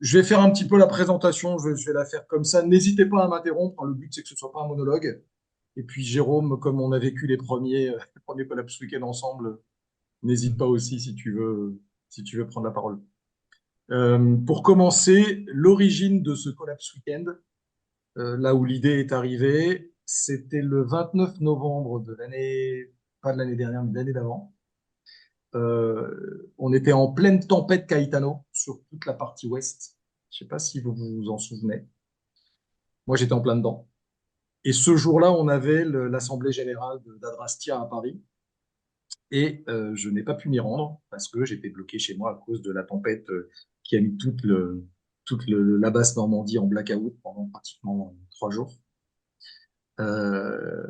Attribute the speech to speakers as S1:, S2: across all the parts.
S1: Je vais faire un petit peu la présentation, je vais la faire comme ça. N'hésitez pas à m'interrompre, hein. Le but, c'est que ce ne soit pas un monologue. Et puis, Jérôme, comme on a vécu les premiers Collapse Weekend ensemble, n'hésite pas aussi si tu veux prendre la parole. Pour commencer, l'origine de ce Collapse Weekend, là où l'idée est arrivée, c'était le 29 novembre de l'année, pas de l'année dernière, mais de l'année d'avant. On était en pleine tempête Caetano sur toute la partie ouest. Je ne sais pas si vous vous en souvenez. Moi, j'étais en plein dedans. Et ce jour-là, on avait l'Assemblée générale d'Adrastia à Paris. Et je n'ai pas pu m'y rendre parce que j'étais bloqué chez moi à cause de la tempête qui a mis la basse Normandie en blackout pendant pratiquement 3 jours. Euh,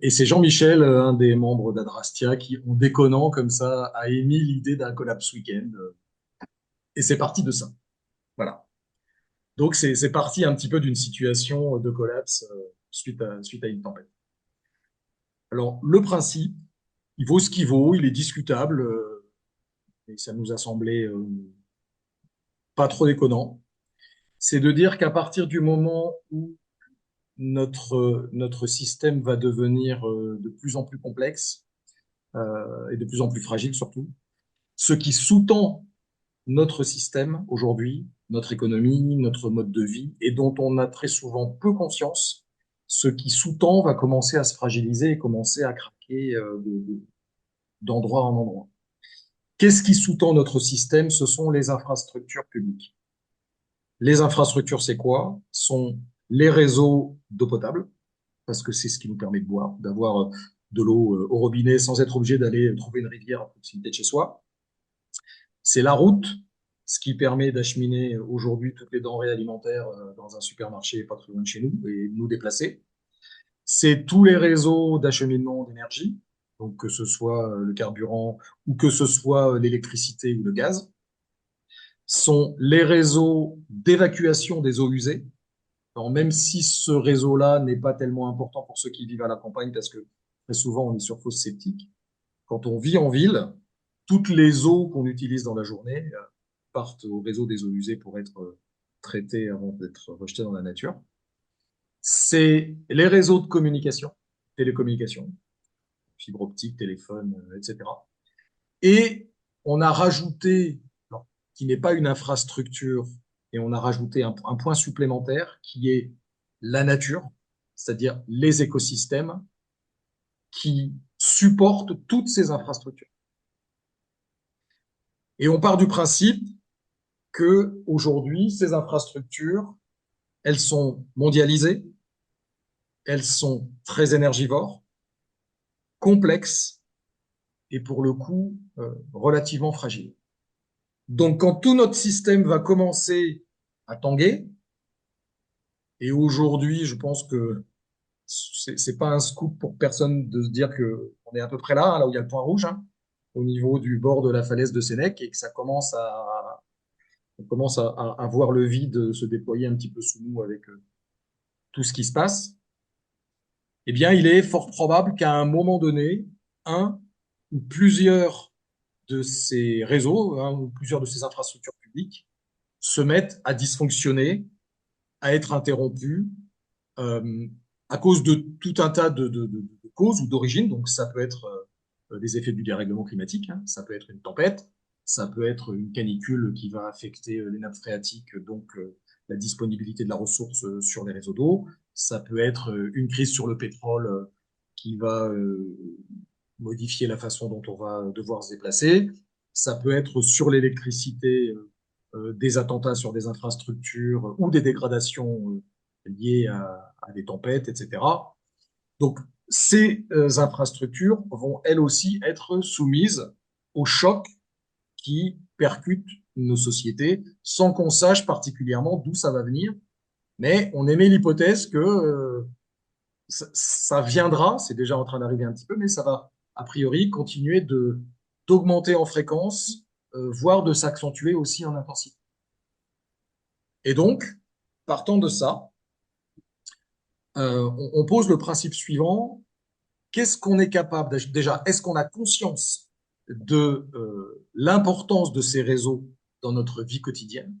S1: et c'est Jean-Michel, un des membres d'Adrastia, qui, en déconnant comme ça, a émis l'idée d'un collapse week-end. Et c'est parti de ça. Voilà. Donc c'est parti un petit peu d'une situation de collapse suite à une tempête. Alors le principe, il vaut ce qu'il vaut, il est discutable, et ça nous a semblé pas trop déconnant. C'est de dire qu'à partir du moment où notre système va devenir de plus en plus complexe et de plus en plus fragile surtout, ce qui sous-tend notre système aujourd'hui, notre économie, notre mode de vie, et dont on a très souvent peu conscience, ce qui sous-tend va commencer à se fragiliser et commencer à craquer d'endroit en endroit. Qu'est-ce qui sous-tend notre système? Ce sont les infrastructures publiques. Les infrastructures, c'est quoi? Ce sont les réseaux d'eau potable, parce que c'est ce qui nous permet de boire, d'avoir de l'eau au robinet sans être obligé d'aller trouver une rivière à proximité de chez soi. C'est la route, ce qui permet d'acheminer aujourd'hui toutes les denrées alimentaires dans un supermarché pas très loin de chez nous et de nous déplacer. C'est tous les réseaux d'acheminement d'énergie, donc que ce soit le carburant ou que ce soit l'électricité ou le gaz. Sont les réseaux d'évacuation des eaux usées. Alors, même si ce réseau-là n'est pas tellement important pour ceux qui vivent à la campagne, parce que très souvent on est sur fosse septique, quand on vit en ville, toutes les eaux qu'on utilise dans la journée partent au réseau des eaux usées pour être traitées avant d'être rejetées dans la nature. C'est les réseaux de communication, télécommunication, fibre optique, téléphone, etc. Et on a rajouté, alors, qui n'est pas une infrastructure, et on a rajouté un point supplémentaire qui est la nature, c'est-à-dire les écosystèmes qui supportent toutes ces infrastructures. Et on part du principe que aujourd'hui, ces infrastructures, elles sont mondialisées, elles sont très énergivores, complexes et pour le coup relativement fragiles. Donc, quand tout notre système va commencer à tanguer, et aujourd'hui, je pense que c'est pas un scoop pour personne de se dire que on est à peu près là, là où il y a le point rouge, hein, au niveau du bord de la falaise de Sénèque, et que ça commence on commence à voir le vide se déployer un petit peu sous nous avec tout ce qui se passe. Eh bien, il est fort probable qu'à un moment donné, un ou plusieurs de ces réseaux, ou plusieurs de ces infrastructures publiques se mettent à dysfonctionner, à être interrompus euh, à cause de tout un tas de causes ou d'origines. Donc, ça peut être des effets du dérèglement climatique, hein, ça peut être une tempête, ça peut être une canicule qui va affecter les nappes phréatiques, donc la disponibilité de la ressource sur les réseaux d'eau, ça peut être une crise sur le pétrole qui va modifier la façon dont on va devoir se déplacer, ça peut être sur l'électricité des attentats sur des infrastructures ou des dégradations liées à des tempêtes, etc. Donc, ces infrastructures vont elles aussi être soumises aux chocs qui percutent nos sociétés sans qu'on sache particulièrement d'où ça va venir. Mais on émet l'hypothèse que ça viendra, c'est déjà en train d'arriver un petit peu, mais ça va a priori continuer d'augmenter en fréquence, voire de s'accentuer aussi en intensité. Et donc, partant de ça, on pose le principe suivant. Qu'est-ce qu'on est capable déjà, est-ce qu'on a conscience de l'importance de ces réseaux dans notre vie quotidienne?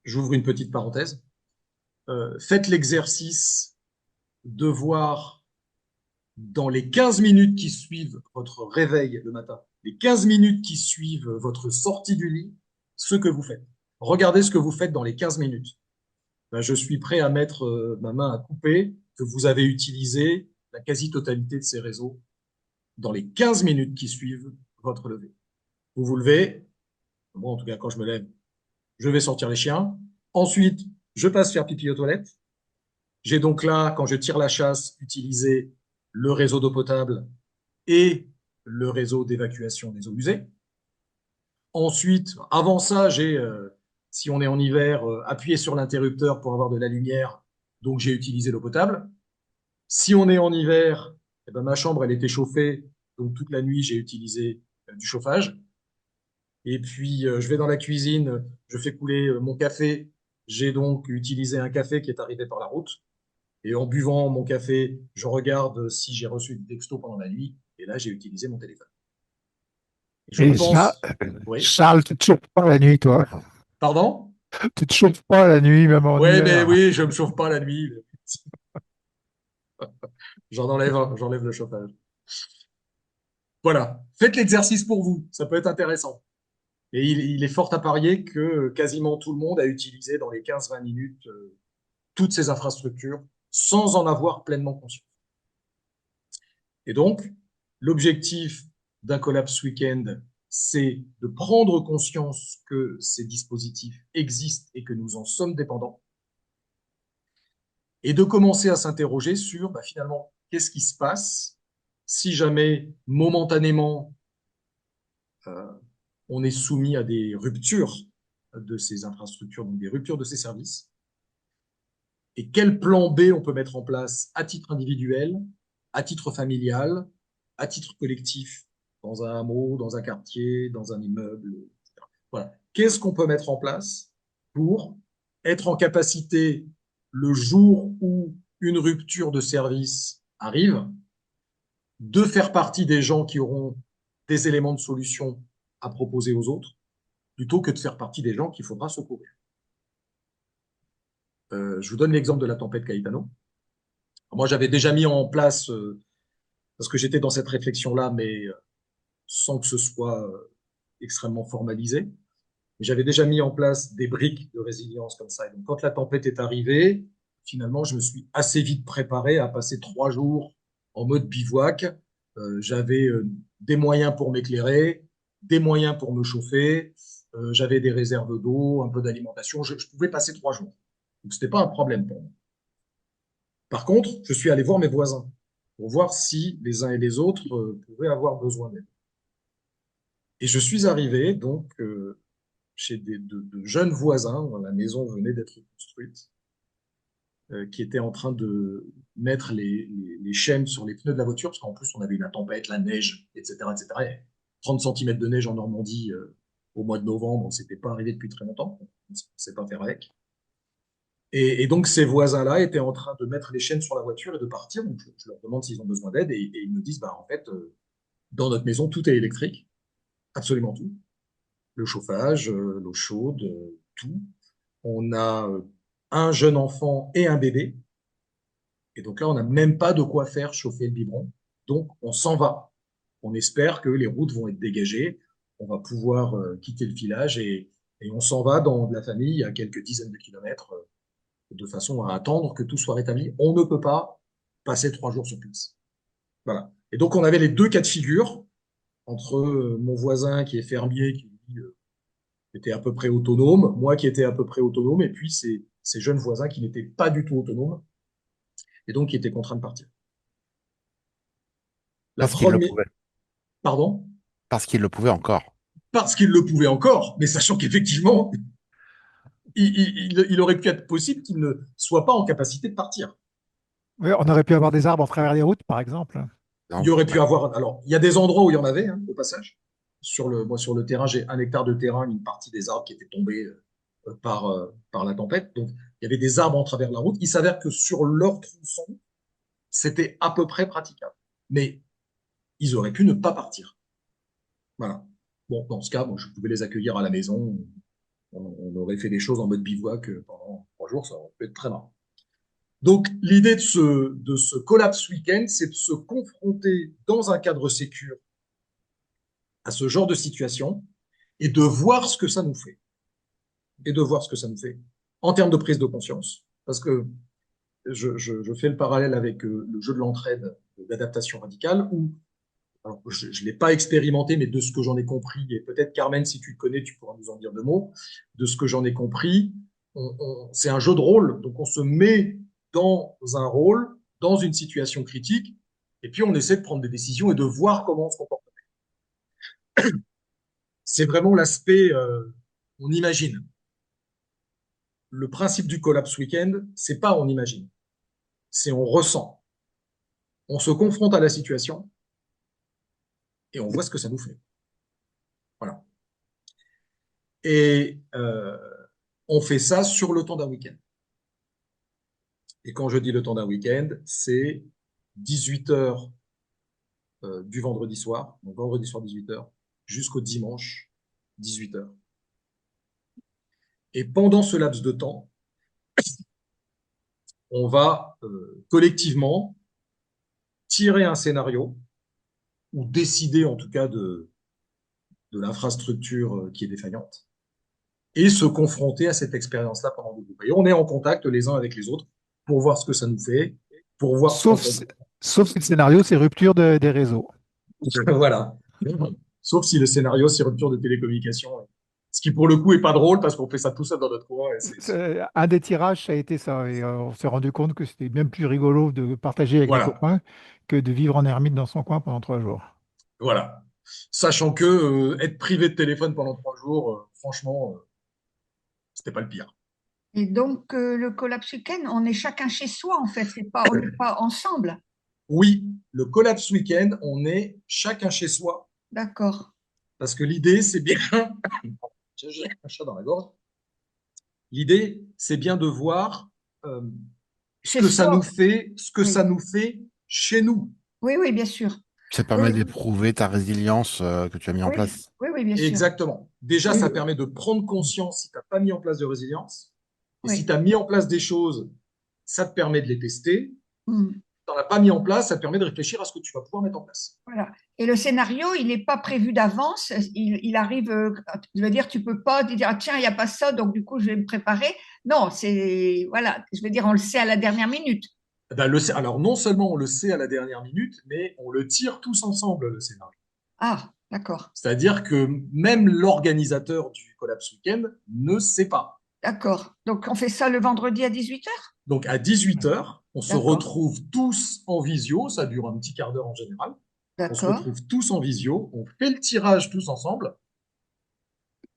S1: j'ouvre une petite parenthèse, faites l'exercice de voir dans les 15 minutes qui suivent votre réveil le matin, les 15 minutes qui suivent votre sortie du lit, ce que vous faites. Regardez ce que vous faites dans les 15 minutes. Ben, je suis prêt à mettre ma main à couper que vous avez utilisé la quasi-totalité de ces réseaux dans les 15 minutes qui suivent votre lever. Vous vous levez, moi en tout cas quand je me lève, je vais sortir les chiens. Ensuite, je passe faire pipi aux toilettes. J'ai donc là, quand je tire la chasse, utilisé le réseau d'eau potable et le réseau d'évacuation des eaux usées. Ensuite, avant ça, si on est en hiver, appuyé sur l'interrupteur pour avoir de la lumière, donc j'ai utilisé l'eau potable. Si on est en hiver, eh ben, ma chambre, elle était chauffée, donc toute la nuit, j'ai utilisé du chauffage. Et puis, je vais dans la cuisine, je fais couler mon café. J'ai donc utilisé un café qui est arrivé par la route. Et en buvant mon café, je regarde si j'ai reçu des textos pendant la nuit. Et là, j'ai utilisé mon téléphone. Et je
S2: Et ça,
S1: pense, oui,
S2: Charles, tu te chauffes pas la nuit, toi.
S1: pardon?
S2: Tu te chauffes pas la nuit, même en
S1: Ouais, mais
S2: hiver.
S1: oui, je me chauffe pas la nuit. J'en enlève un, j'enlève le chauffage. Voilà. Faites l'exercice pour vous. Ça peut être intéressant. Et il est fort à parier que quasiment tout le monde a utilisé dans les 15-20 minutes toutes ces infrastructures sans en avoir pleinement conscience. Et donc, l'objectif d'un Collapse Weekend, c'est de prendre conscience que ces dispositifs existent et que nous en sommes dépendants, et de commencer à s'interroger sur bah, finalement qu'est-ce qui se passe si jamais momentanément euh, on est soumis à des ruptures de ces infrastructures, donc des ruptures de ces services, et quel plan B on peut mettre en place à titre individuel, à titre familial, à titre collectif, dans un hameau, dans un quartier, dans un immeuble, etc. Voilà. Qu'est-ce qu'on peut mettre en place pour être en capacité, le jour où une rupture de service arrive, de faire partie des gens qui auront des éléments de solution à proposer aux autres, plutôt que de faire partie des gens qu'il faudra secourir. Je vous donne l'exemple de la tempête Caetano. Moi, j'avais déjà mis en place, parce que j'étais dans cette réflexion-là, mais sans que ce soit extrêmement formalisé. J'avais déjà mis en place des briques de résilience comme ça. Et donc, quand la tempête est arrivée, finalement, je me suis assez vite préparé à passer 3 jours en mode bivouac. J'avais des moyens pour m'éclairer, des moyens pour me chauffer, j'avais des réserves d'eau, un peu d'alimentation. Je pouvais passer 3 jours. Donc, ce n'était pas un problème pour moi. Par contre, je suis allé voir mes voisins pour voir si les uns et les autres pouvaient avoir besoin d'aide. Et je suis arrivé donc chez de jeunes voisins, dont la maison venait d'être construite, qui étaient en train de mettre les chaînes sur les pneus de la voiture, parce qu'en plus on avait eu la tempête, la neige, etc., etc. Il y avait 30 centimètres de neige en Normandie au mois de novembre, c'était pas arrivé depuis très longtemps, on ne sait pas faire avec. Et donc ces voisins-là étaient en train de mettre les chaînes sur la voiture et de partir. Donc je leur demande s'ils ont besoin d'aide et ils me disent, bah en fait, dans notre maison tout est électrique, absolument tout, le chauffage, l'eau chaude, tout. On a un jeune enfant et un bébé. Et donc là, on n'a même pas de quoi faire chauffer le biberon. Donc, on s'en va. On espère que les routes vont être dégagées. On va pouvoir quitter le village et on s'en va dans de la famille à quelques dizaines de kilomètres de façon à attendre que tout soit rétabli. On ne peut pas passer 3 jours sur place. Voilà. Et donc, on avait les deux cas de figure entre mon voisin qui est fermier, qui lui, était à peu près autonome, moi qui étais à peu près autonome, et puis ces jeunes voisins qui n'étaient pas du tout autonomes et donc qui étaient contraints de partir. La
S2: Parce qu'il le
S1: première,
S2: pouvait.
S1: pardon,
S2: Parce qu'il le pouvait encore.
S1: parce qu'ils le pouvaient encore, mais sachant qu'effectivement, il aurait pu être possible qu'ils ne soient pas en capacité de partir.
S2: Oui, on aurait pu avoir des arbres en travers des routes, par exemple.
S1: Il
S2: Non?
S1: y aurait pu
S2: Ouais.
S1: avoir, alors, il y a des endroits où il y en avait, hein, au passage. Moi, sur le terrain, j'ai 1 hectare de terrain, une partie des arbres qui étaient tombés par la tempête. Donc, il y avait des arbres en travers de la route. Il s'avère que sur leur tronçon, c'était à peu près praticable. Mais ils auraient pu ne pas partir. Voilà. Bon, dans ce cas, moi, je pouvais les accueillir à la maison. On aurait fait des choses en mode bivouac pendant 3 jours, ça aurait pu être très marrant. Donc, l'idée de ce collapse week-end, c'est de se confronter dans un cadre sécur à ce genre de situation et de voir ce que ça nous fait. Et de voir ce que ça nous fait en termes de prise de conscience. Parce que je fais le parallèle avec le jeu de l'entraide d'adaptation radicale où, alors, je ne l'ai pas expérimenté, mais de ce que j'en ai compris, et peut-être Carmen, si tu le connais, tu pourras nous en dire deux mots, de ce que j'en ai compris, c'est un jeu de rôle. Donc on se met dans un rôle, dans une situation critique, et puis on essaie de prendre des décisions et de voir comment on se comporte. C'est vraiment l'aspect, on imagine. Le principe du collapse week-end, c'est pas on imagine, c'est on ressent. On se confronte à la situation et on voit ce que ça nous fait. Voilà. Et on fait ça sur le temps d'un week-end. Et quand je dis le temps d'un week-end, c'est 18 heures du vendredi soir, donc vendredi soir 18 heures, jusqu'au dimanche 18 heures. Et pendant ce laps de temps, on va collectivement tirer un scénario ou décider en tout cas de l'infrastructure qui est défaillante et se confronter à cette expérience-là pendant deux groupes. Et on est en contact les uns avec les autres pour voir ce que ça nous fait, pour voir ce qu'on
S2: Sauf,
S1: peut.
S2: si- sauf si le scénario, c'est rupture des réseaux.
S1: Voilà. Sauf si le scénario, c'est rupture de télécommunication. Ce qui, pour le coup, est pas drôle parce qu'on fait ça tout seul dans notre coin.
S2: Un des tirages, ça a été ça. Et on s'est rendu compte que c'était bien plus rigolo de partager avec les
S1: Voilà.
S2: copains que de vivre en ermite dans son coin pendant 3 jours.
S1: Voilà. Sachant que être privé de téléphone pendant 3 jours, franchement, c'était pas le pire.
S3: Et donc, le collapse week-end, on est chacun chez soi, en fait. C'est pas, on n'est pas ensemble.
S1: Oui, le collapse week-end, on est chacun chez soi
S3: D'accord.
S1: parce que l'idée, c'est bien. J'ai un chat dans la gorge. L'idée, c'est bien de voir euh, ce
S3: Chez
S1: que ça
S3: soi.
S1: nous fait, ce que
S3: Oui,
S1: ça nous fait chez nous.
S3: oui, oui, bien sûr.
S4: Ça
S3: Oui,
S4: permet d'éprouver ta résilience que tu as mis en
S3: oui,
S4: place.
S3: oui, oui, bien sûr.
S1: Exactement. Déjà,
S3: Oui,
S1: ça permet de prendre conscience si tu n'as pas mis en place de résilience. Et si
S3: oui.
S1: tu as mis en place des choses, ça te permet de les tester.
S3: Hmm.
S1: Tu n'en as pas mis en place, ça te permet de réfléchir à ce que tu vas pouvoir mettre en place.
S3: Voilà. Et le scénario, il n'est pas prévu d'avance. Il arrive, je veux dire, tu peux pas te dire, ah, tiens, il n'y a pas ça, donc du coup, je vais me préparer. Non, c'est, voilà, je veux dire, on le sait à la dernière minute.
S1: Ben, alors, non seulement on le sait à la dernière minute, mais on le tire tous ensemble, le scénario.
S3: Ah, d'accord,
S1: C'est-à-dire que même l'organisateur du Collapse Weekend ne sait pas.
S3: d'accord. Donc, on fait ça le vendredi à 18 heures.
S1: Donc, à 18 heures, on se
S3: D'accord,
S1: retrouve tous en visio. Ça dure un petit quart d'heure en général. On se
S3: d'accord,
S1: retrouve tous en visio. On fait le tirage tous ensemble.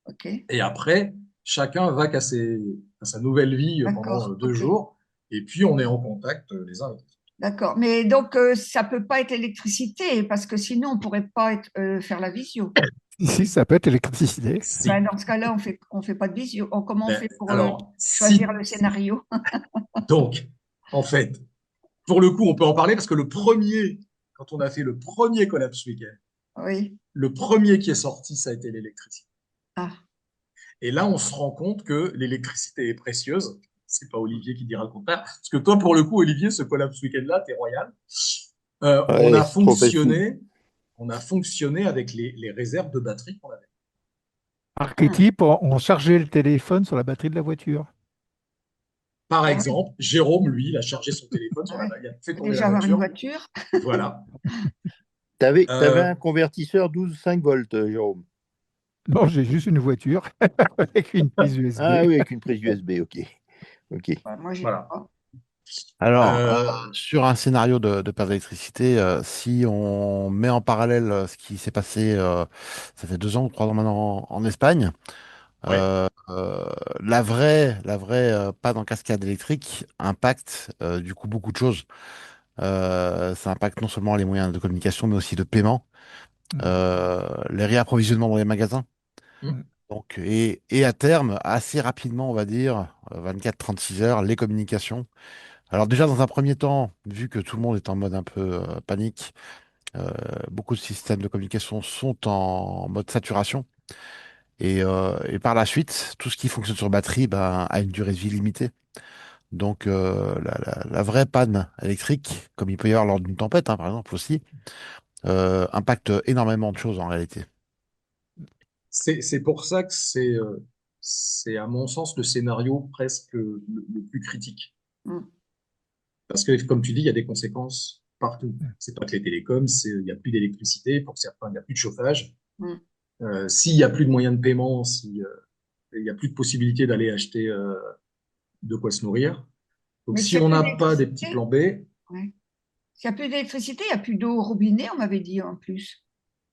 S3: ok,
S1: Et après, chacun va à sa nouvelle vie pendant
S3: d'accord,
S1: deux
S3: ok.
S1: jours. Et puis, on est en contact les uns avec les autres.
S3: D'accord. Mais donc, ça peut pas être l'électricité, parce que sinon, on pourrait pas faire la visio.
S2: Ici, ça peut être l'électricité.
S3: Ben,
S1: Si.
S3: dans ce cas-là, on fait pas de visio. Comment on
S1: Ben,
S3: fait pour
S1: alors,
S3: choisir
S1: si.
S3: le scénario?
S1: Donc, en fait, pour le coup, on peut en parler parce que quand on a fait le premier Collapse Weekend,
S3: Oui.
S1: le premier qui est sorti, ça a été l'électricité.
S3: Ah,
S1: Et là, on se rend compte que l'électricité est précieuse. C'est pas Olivier qui dira le contraire. Parce que toi, pour le coup, Olivier, ce collapse week-end-là, t'es royal. On
S5: Ouais,
S1: a
S5: trop facile.
S1: fonctionné, on a fonctionné avec les réserves de batterie qu'on avait.
S3: ah,
S2: Archétype, on chargeait le téléphone sur la batterie de la voiture.
S1: Par
S3: ben oui.
S1: exemple, Jérôme, lui, il a chargé son téléphone sur
S3: Ouais.
S1: il a fait
S3: Faut
S1: tourner la
S3: déjà avoir une
S1: voiture.
S3: voiture.
S1: Voilà.
S5: T'avais
S1: Euh,
S5: un convertisseur 12,5 volts, Jérôme.
S2: Non, j'ai juste une voiture avec une prise USB.
S5: Ah oui, avec une prise USB, ok. Ok.
S3: Ben, moi, j'ai
S1: voilà.
S3: pas.
S4: Alors,
S1: Euh,
S4: sur un scénario de perte d'électricité, si on met en parallèle ce qui s'est passé, ça fait 2 ans ou 3 ans maintenant en Espagne,
S1: ouais.
S4: la vraie panne en cascade électrique impacte du coup beaucoup de choses. Ça impacte non seulement les moyens de communication, mais aussi de paiement,
S2: Mm.
S4: les réapprovisionnements dans les magasins.
S1: Hmm.
S4: Donc, et à terme, assez rapidement, on va dire, 24-36 heures, les communications. Alors déjà, dans un premier temps, vu que tout le monde est en mode un peu panique, euh, beaucoup de systèmes de communication sont en mode saturation. Et par la suite, tout ce qui fonctionne sur batterie ben, a une durée de vie limitée. Donc la vraie panne électrique, comme il peut y avoir lors d'une tempête, hein, par exemple aussi, impacte énormément de choses en réalité.
S1: C'est pour ça que c'est, à mon sens, le scénario presque le plus critique.
S3: Mm.
S1: Parce que, comme tu dis, il y a des conséquences partout. C'est pas que les télécoms, il n'y a plus d'électricité, pour certains, il n'y a plus de chauffage.
S3: Mm.
S1: S'il n'y a plus de moyens de paiement, si, il n'y a plus de possibilité d'aller acheter de quoi se nourrir. Donc,
S3: Mais
S1: si
S3: s'il n'y
S1: on
S3: a plus
S1: n'a pas des petits
S3: d'électricité,
S1: plans B,
S3: ouais. S'il n'y a plus d'électricité, il n'y a plus d'eau au robinet, on m'avait dit en plus.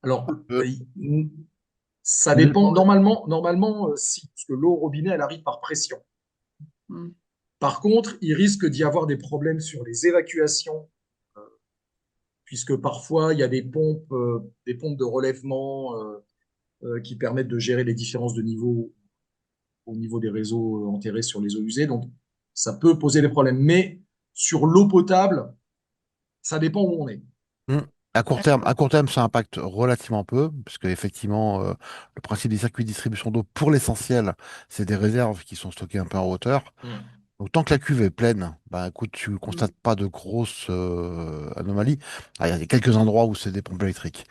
S1: alors,
S4: Euh,
S1: ça
S4: le-
S1: dépend. Normalement, si, parce que l'eau au robinet, elle arrive par pression.
S3: Mm.
S1: Par contre, il risque d'y avoir des problèmes sur les évacuations, euh, puisque parfois, il y a des pompes de relèvement qui permettent de gérer les différences de niveau au niveau des réseaux enterrés sur les eaux usées. Donc, ça peut poser des problèmes. Mais sur l'eau potable, ça dépend où on est.
S4: Hmm. À court terme, ça impacte relativement peu, parce qu'effectivement, le principe des circuits de distribution d'eau, pour l'essentiel, c'est des réserves qui sont stockées un peu en hauteur.
S1: Mm.
S4: Donc, tant que la cuve est pleine, bah, écoute, tu ne
S3: Mm.
S4: constates pas de grosses anomalies. Ah, il y a quelques endroits où c'est des pompes électriques.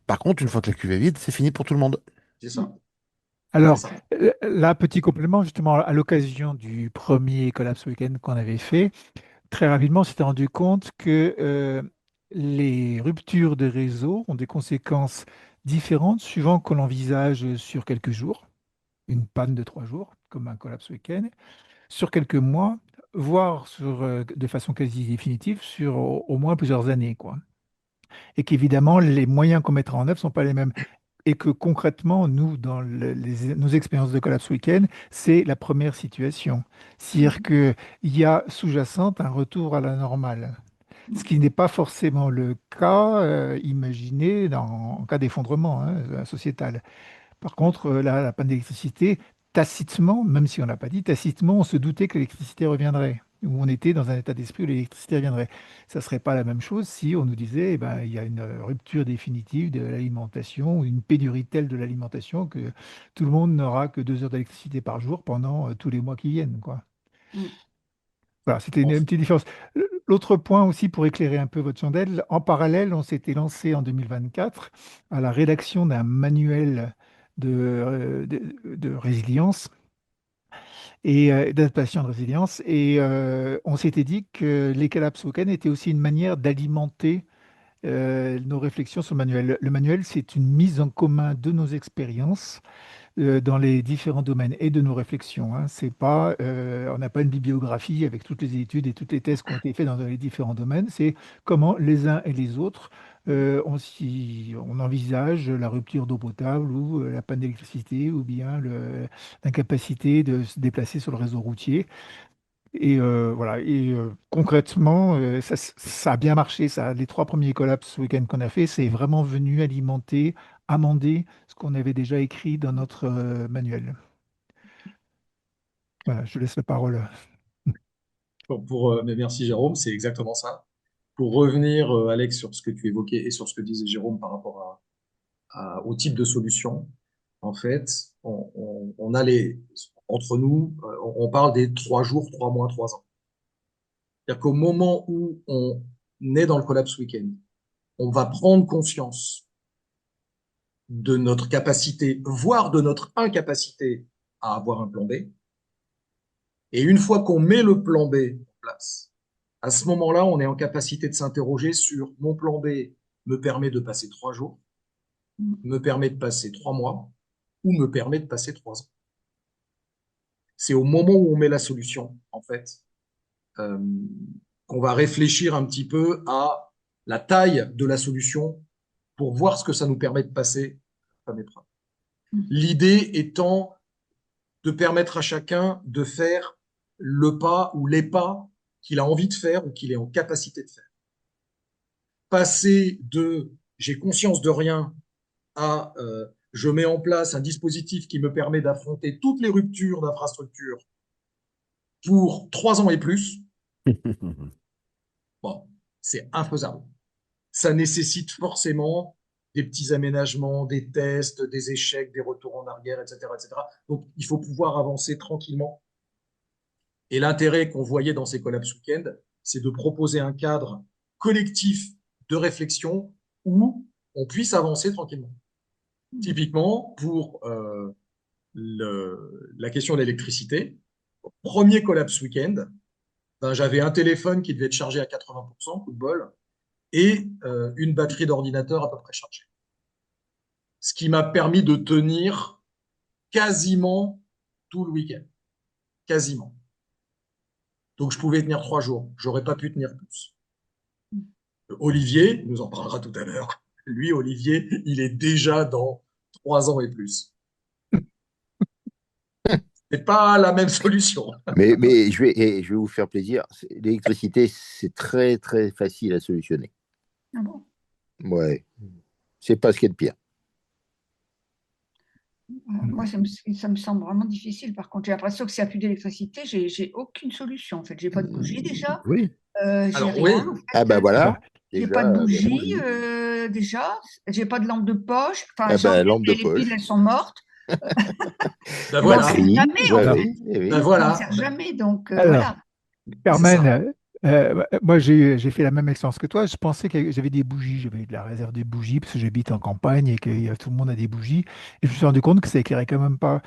S4: Par contre, une fois que la cuve est vide, c'est fini pour tout le monde.
S1: C'est ça. C'est
S2: Alors,
S1: ça.
S2: là, petit complément, justement, à l'occasion du premier Collapse Weekend qu'on avait fait, très rapidement, on s'était rendu compte que les ruptures de réseau ont des conséquences différentes suivant qu'on l'envisage sur quelques jours, une panne de 3 jours, comme un Collapse Weekend, sur quelques mois, voire de façon quasi définitive sur au moins plusieurs années, quoi. Et qu'évidemment, les moyens qu'on mettra en œuvre ne sont pas les mêmes. Et que concrètement, nous, dans nos expériences de collapse week-end, c'est la première situation. C'est-à-dire qu'il y a sous-jacente un retour à la normale. Ce qui n'est pas forcément le cas imaginé en cas d'effondrement sociétal. Par contre, là, la panne d'électricité, tacitement, même si on n'a pas dit, tacitement, on se doutait que l'électricité reviendrait, ou on était dans un état d'esprit où l'électricité reviendrait. Ça ne serait pas la même chose si on nous disait, eh ben, il y a une rupture définitive de l'alimentation, ou une pénurie telle de l'alimentation que tout le monde n'aura que 2 heures d'électricité par jour pendant tous les mois qui viennent, quoi.
S3: Mm.
S2: Voilà, c'était
S1: En
S2: une petite différence. L'autre point aussi, pour éclairer un peu votre chandelle, en parallèle, on s'était lancé en 2024 à la rédaction d'un manuel de résilience et d'adaptation de résilience. Et on s'était dit que les collapses Woken étaient aussi une manière d'alimenter nos réflexions sur le manuel. Le manuel, c'est une mise en commun de nos expériences dans les différents domaines et de nos réflexions, hein. C'est pas, on n'a pas une bibliographie avec toutes les études et toutes les thèses qui ont été faites dans les différents domaines. C'est comment les uns et les autres, on envisage la rupture d'eau potable ou la panne d'électricité ou bien l'incapacité de se déplacer sur le réseau routier. Et voilà. Et concrètement, ça a bien marché. Ça, les 3 premiers collapses ce week-end qu'on a fait, c'est vraiment venu alimenter, amender ce qu'on avait déjà écrit dans notre manuel. Voilà, je laisse la parole.
S1: mais merci Jérôme, c'est exactement ça. Pour revenir, Alex, sur ce que tu évoquais et sur ce que disait Jérôme par rapport au type de solution, en fait, on a entre nous, on parle des 3 jours, 3 mois, 3 ans. C'est-à-dire qu'au moment où on est dans le collapse week-end, on va prendre conscience de notre capacité, voire de notre incapacité à avoir un plan B. Et une fois qu'on met le plan B en place, à ce moment-là, on est en capacité de s'interroger sur mon plan B me permet de passer 3 jours, me permet de passer 3 mois ou me permet de passer 3 ans. C'est au moment où on met la solution, en fait, euh, qu'on va réfléchir un petit peu à la taille de la solution pour voir ce que ça nous permet de passer comme épreuve. L'idée étant de permettre à chacun de faire le pas ou les pas qu'il a envie de faire ou qu'il est en capacité de faire. Passer de j'ai conscience de rien à je mets en place un dispositif qui me permet d'affronter toutes les ruptures d'infrastructure pour 3 ans et plus, bon, c'est infaisable. Ça nécessite forcément des petits aménagements, des tests, des échecs, des retours en arrière, etc., etc. Donc, il faut pouvoir avancer tranquillement. Et l'intérêt qu'on voyait dans ces collabs week-end, c'est de proposer un cadre collectif de réflexion où on puisse avancer tranquillement. Typiquement, pour la question de l'électricité, premier collapse week-end, ben, j'avais un téléphone qui devait être chargé à 80%, coup de bol, et une batterie d'ordinateur à peu près chargée. Ce qui m'a permis de tenir quasiment tout le week-end. Quasiment. Donc je pouvais tenir 3 jours. J'aurais pas pu tenir plus. Olivier, il nous en parlera tout à l'heure. Lui, Olivier, il est déjà dans 3 ans et plus. C'est pas la même solution.
S5: Mais je vais vous faire plaisir. L'électricité, c'est très, très facile à solutionner.
S3: Ah bon?
S5: Ouais. C'est pas ce qu'il y a de pire.
S3: Moi, ça me semble vraiment difficile. Par contre, j'ai l'impression que s'il n'y a plus d'électricité, j'ai aucune solution. En fait, j'ai pas de bougie déjà.
S5: Oui.
S3: J'ai
S1: Alors,
S3: rien.
S1: oui.
S3: En fait.
S5: Ah ben voilà.
S3: J'ai
S5: Déjà,
S3: pas de
S5: la
S3: bougie déjà. J'ai pas de lampe de poche. Enfin,
S5: Ah
S3: j'en
S5: ben,
S3: ai,
S5: lampe de
S3: mais les piles,
S5: poche.
S3: elles sont mortes.
S1: Ben
S3: Et on ne
S1: voilà.
S3: sert
S5: Batterie.
S3: jamais, en
S5: Bah
S3: fait.
S5: oui. Eh oui.
S1: Ben
S3: On ne
S1: voilà.
S3: sert jamais. Donc,
S2: Alors,
S3: voilà.
S1: C'est
S2: Carmen,
S1: ça.
S2: moi j'ai fait la même expérience que toi. Je pensais que j'avais des bougies, j'avais de la réserve des bougies parce que j'habite en campagne et que tout le monde a des bougies. Et je me suis rendu compte que ça éclairait quand même pas.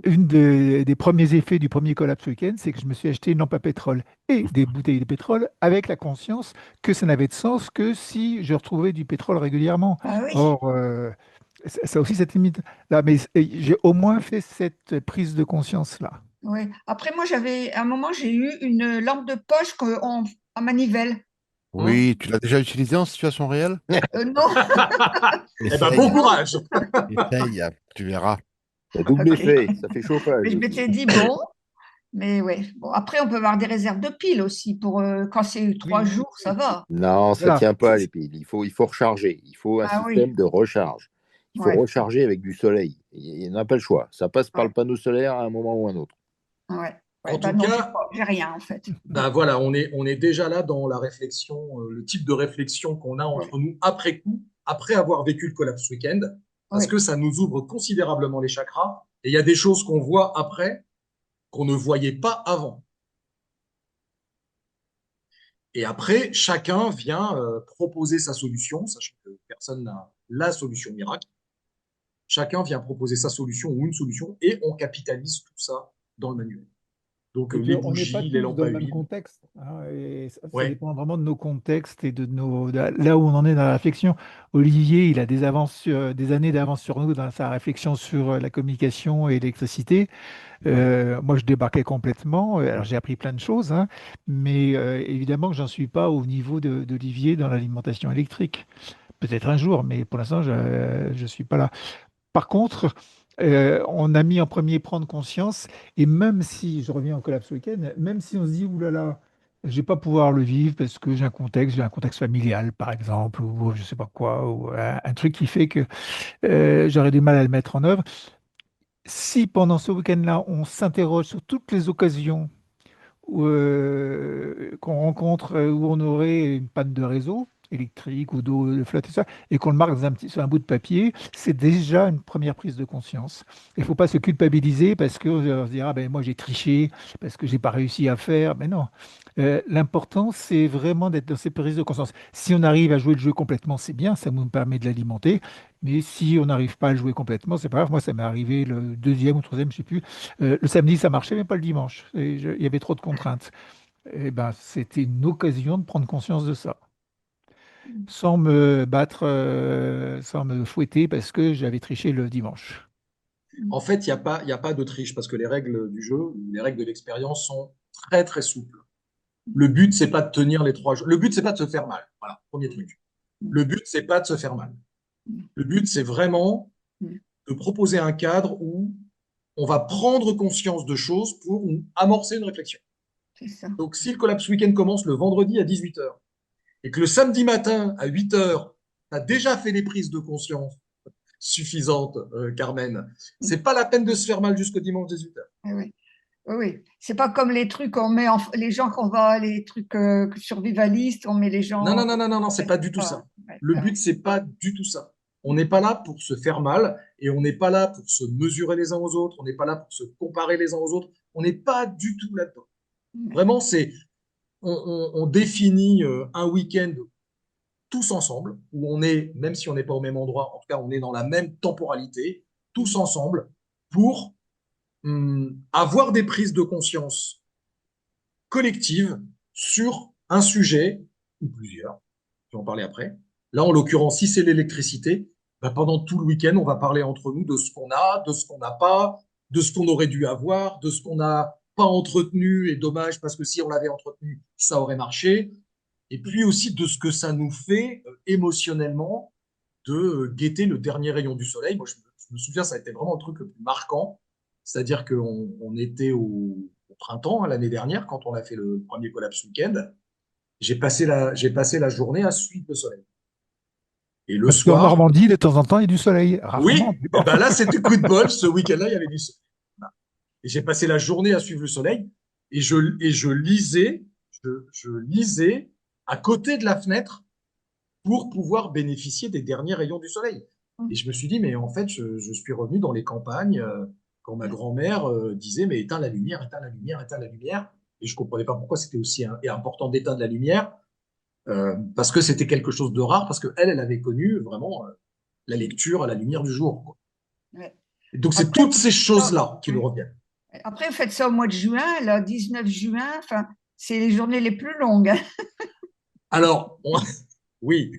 S2: Une des premiers effets du premier collapse week-end, c'est que je me suis acheté une lampe à pétrole et des bouteilles de pétrole avec la conscience que ça n'avait de sens que si je retrouvais du pétrole régulièrement.
S3: Ah oui.
S2: Or, ça a aussi cette limite là, mais j'ai au moins fait cette prise de conscience là.
S3: Oui. Après, moi, à un moment, j'ai eu une lampe de poche en manivelle.
S4: Oui, tu l'as déjà utilisé en situation réelle?
S3: Non,
S1: Eh ben,
S4: Essaye,
S1: bon courage.
S4: essaye, tu verras.
S5: Ça double
S3: ok.
S5: effet. Ça fait chauffage
S3: Mais je
S5: aussi.
S3: m'étais dit, bon, mais ouais. Bon, après, on peut avoir des réserves de piles aussi pour quand c'est 3 jours, ça va.
S5: Non, ça
S2: Voilà.
S5: tient pas les piles. Il faut recharger. Il faut un
S3: Ah oui,
S5: système de recharge. Il faut
S3: ouais,
S5: recharger avec du soleil. Il n'y en a pas le choix. Ça passe par
S3: ouais,
S5: le panneau solaire à un moment ou un autre.
S3: ouais. Ouais,
S1: En
S3: bah
S1: tout
S3: non,
S1: cas,
S3: j'ai rien en fait.
S1: ben voilà, on est déjà là dans la réflexion, le type de réflexion qu'on a
S3: Ouais,
S1: entre nous après coup, après avoir vécu le collapse week-end, parce
S3: ouais,
S1: que ça nous ouvre considérablement les chakras. Et il y a des choses qu'on voit après qu'on ne voyait pas avant. Et après, chacun vient proposer sa solution, sachant que personne n'a la solution miracle. Chacun vient proposer sa solution ou une solution et on capitalise tout ça dans le manuel. Donc
S2: Et puis,
S1: les
S2: on n'est pas
S1: bougies, les
S2: tous
S1: lampes
S2: dans
S1: à
S2: le même
S1: huile.
S2: contexte, hein, et ça
S1: Ouais.
S2: dépend vraiment de nos contextes et là où on en est dans la réflexion. Olivier, il a des années d'avance sur nous dans sa réflexion sur la communication et l'électricité. Moi, je débarquais complètement. Alors, j'ai appris plein de choses, hein, mais évidemment que j'en suis pas au niveau d'Olivier dans l'alimentation électrique. Peut-être un jour, mais pour l'instant, je ne suis pas là. Par contre, on a mis en premier prendre conscience, et même si, je reviens en collapse week-end, même si on se dit, oulala, je ne vais pas pouvoir le vivre parce que j'ai un contexte familial, par exemple, ou je ne sais pas quoi, ou un truc qui fait que j'aurais du mal à le mettre en œuvre. Si pendant ce week-end-là, on s'interroge sur toutes les occasions qu'on rencontre où on aurait une panne de réseau électrique ou d'eau de flotte et ça, et qu'on le marque sur un bout de papier, c'est déjà une première prise de conscience. Il ne faut pas se culpabiliser parce qu'on se dira, ben, moi j'ai triché, parce que j'ai pas réussi à faire. Mais non. L'important, c'est vraiment d'être dans ces prises de conscience. Si on arrive à jouer le jeu complètement, c'est bien, ça nous permet de l'alimenter. Mais si on n'arrive pas à le jouer complètement, c'est pas grave. Moi, ça m'est arrivé le deuxième ou troisième, je sais plus. Le samedi, ça marchait, mais pas le dimanche. Il y avait trop de contraintes. Et ben, c'était une occasion de prendre conscience de ça, sans me battre, sans me fouetter parce que j'avais triché le dimanche.
S1: En fait, il y a pas de triche parce que les règles du jeu, les règles de l'expérience sont très très souples. Le but, c'est pas de tenir les 3 jours. Le but, c'est pas de se faire mal. Voilà, premier truc. Le but, c'est pas de se faire mal. Le but, c'est vraiment de proposer un cadre où on va prendre conscience de choses pour amorcer une réflexion.
S3: c'est ça.
S1: Donc, si le collapse week-end commence le vendredi à 18h et que le samedi matin à 8h, tu as déjà fait les prises de conscience suffisantes, Carmen, c'est pas la peine de se faire mal jusqu'au dimanche 18h.
S3: Oui, oui. Oui, oui. C'est pas comme les trucs qu'on met les gens qu'on va les trucs survivalistes, on met les
S1: Non,
S3: gens.
S1: non, non, non, non, non, c'est pas du tout ça.
S3: Ouais,
S1: Le
S3: ah
S1: but,
S3: ouais.
S1: c'est pas du tout ça. On n'est pas là pour se faire mal et on n'est pas là pour se mesurer les uns aux autres, on n'est pas là pour se comparer les uns aux autres, on n'est pas du tout là-dedans. Vraiment, on définit un week-end tous ensemble, où on est, même si on n'est pas au même endroit, en tout cas, on est dans la même temporalité, tous ensemble, pour avoir des prises de conscience collectives sur un sujet ou plusieurs. Je vais en parler après. Là, en l'occurrence, si c'est l'électricité, ben, pendant tout le week-end, on va parler entre nous de ce qu'on a, de ce qu'on n'a pas, de ce qu'on aurait dû avoir, de ce qu'on n'a pas entretenu, et dommage parce que si on l'avait entretenu, ça aurait marché. Et puis aussi de ce que ça nous fait émotionnellement de guetter le dernier rayon du soleil. Moi, je me souviens, ça a été vraiment le truc le plus marquant. C'est-à-dire qu'on était au printemps, hein, l'année dernière, quand on a fait le premier Collapse Weekend. J'ai passé la journée à suivre le soleil. Et le
S2: Parce qu'en
S1: soir,
S2: Normandie, de temps en temps, il y a du soleil, rarement.
S1: oui,
S2: Mais
S1: et
S2: bon.
S1: ben là, c'était coup de bol. Ce week-end-là, il y avait du soleil. Voilà. Et j'ai passé la journée à suivre le soleil et je lisais, je lisais à côté de la fenêtre pour pouvoir bénéficier des derniers rayons du soleil. Et je me suis dit, mais en fait, je suis revenu dans les campagnes quand ma grand-mère disait, mais éteins la lumière, éteins la lumière, éteins la lumière. Et je comprenais pas pourquoi c'était aussi important d'éteindre la lumière, parce que c'était quelque chose de rare, parce qu'elle, elle avait connu vraiment la lecture à la lumière du jour, quoi.
S3: Ouais.
S1: Et donc, c'est
S3: Après,
S1: toutes ces choses-là qui nous reviennent.
S3: après, vous faites ça au mois de juin, là, 19 juin, enfin, c'est les journées les plus longues.
S1: Alors, oui,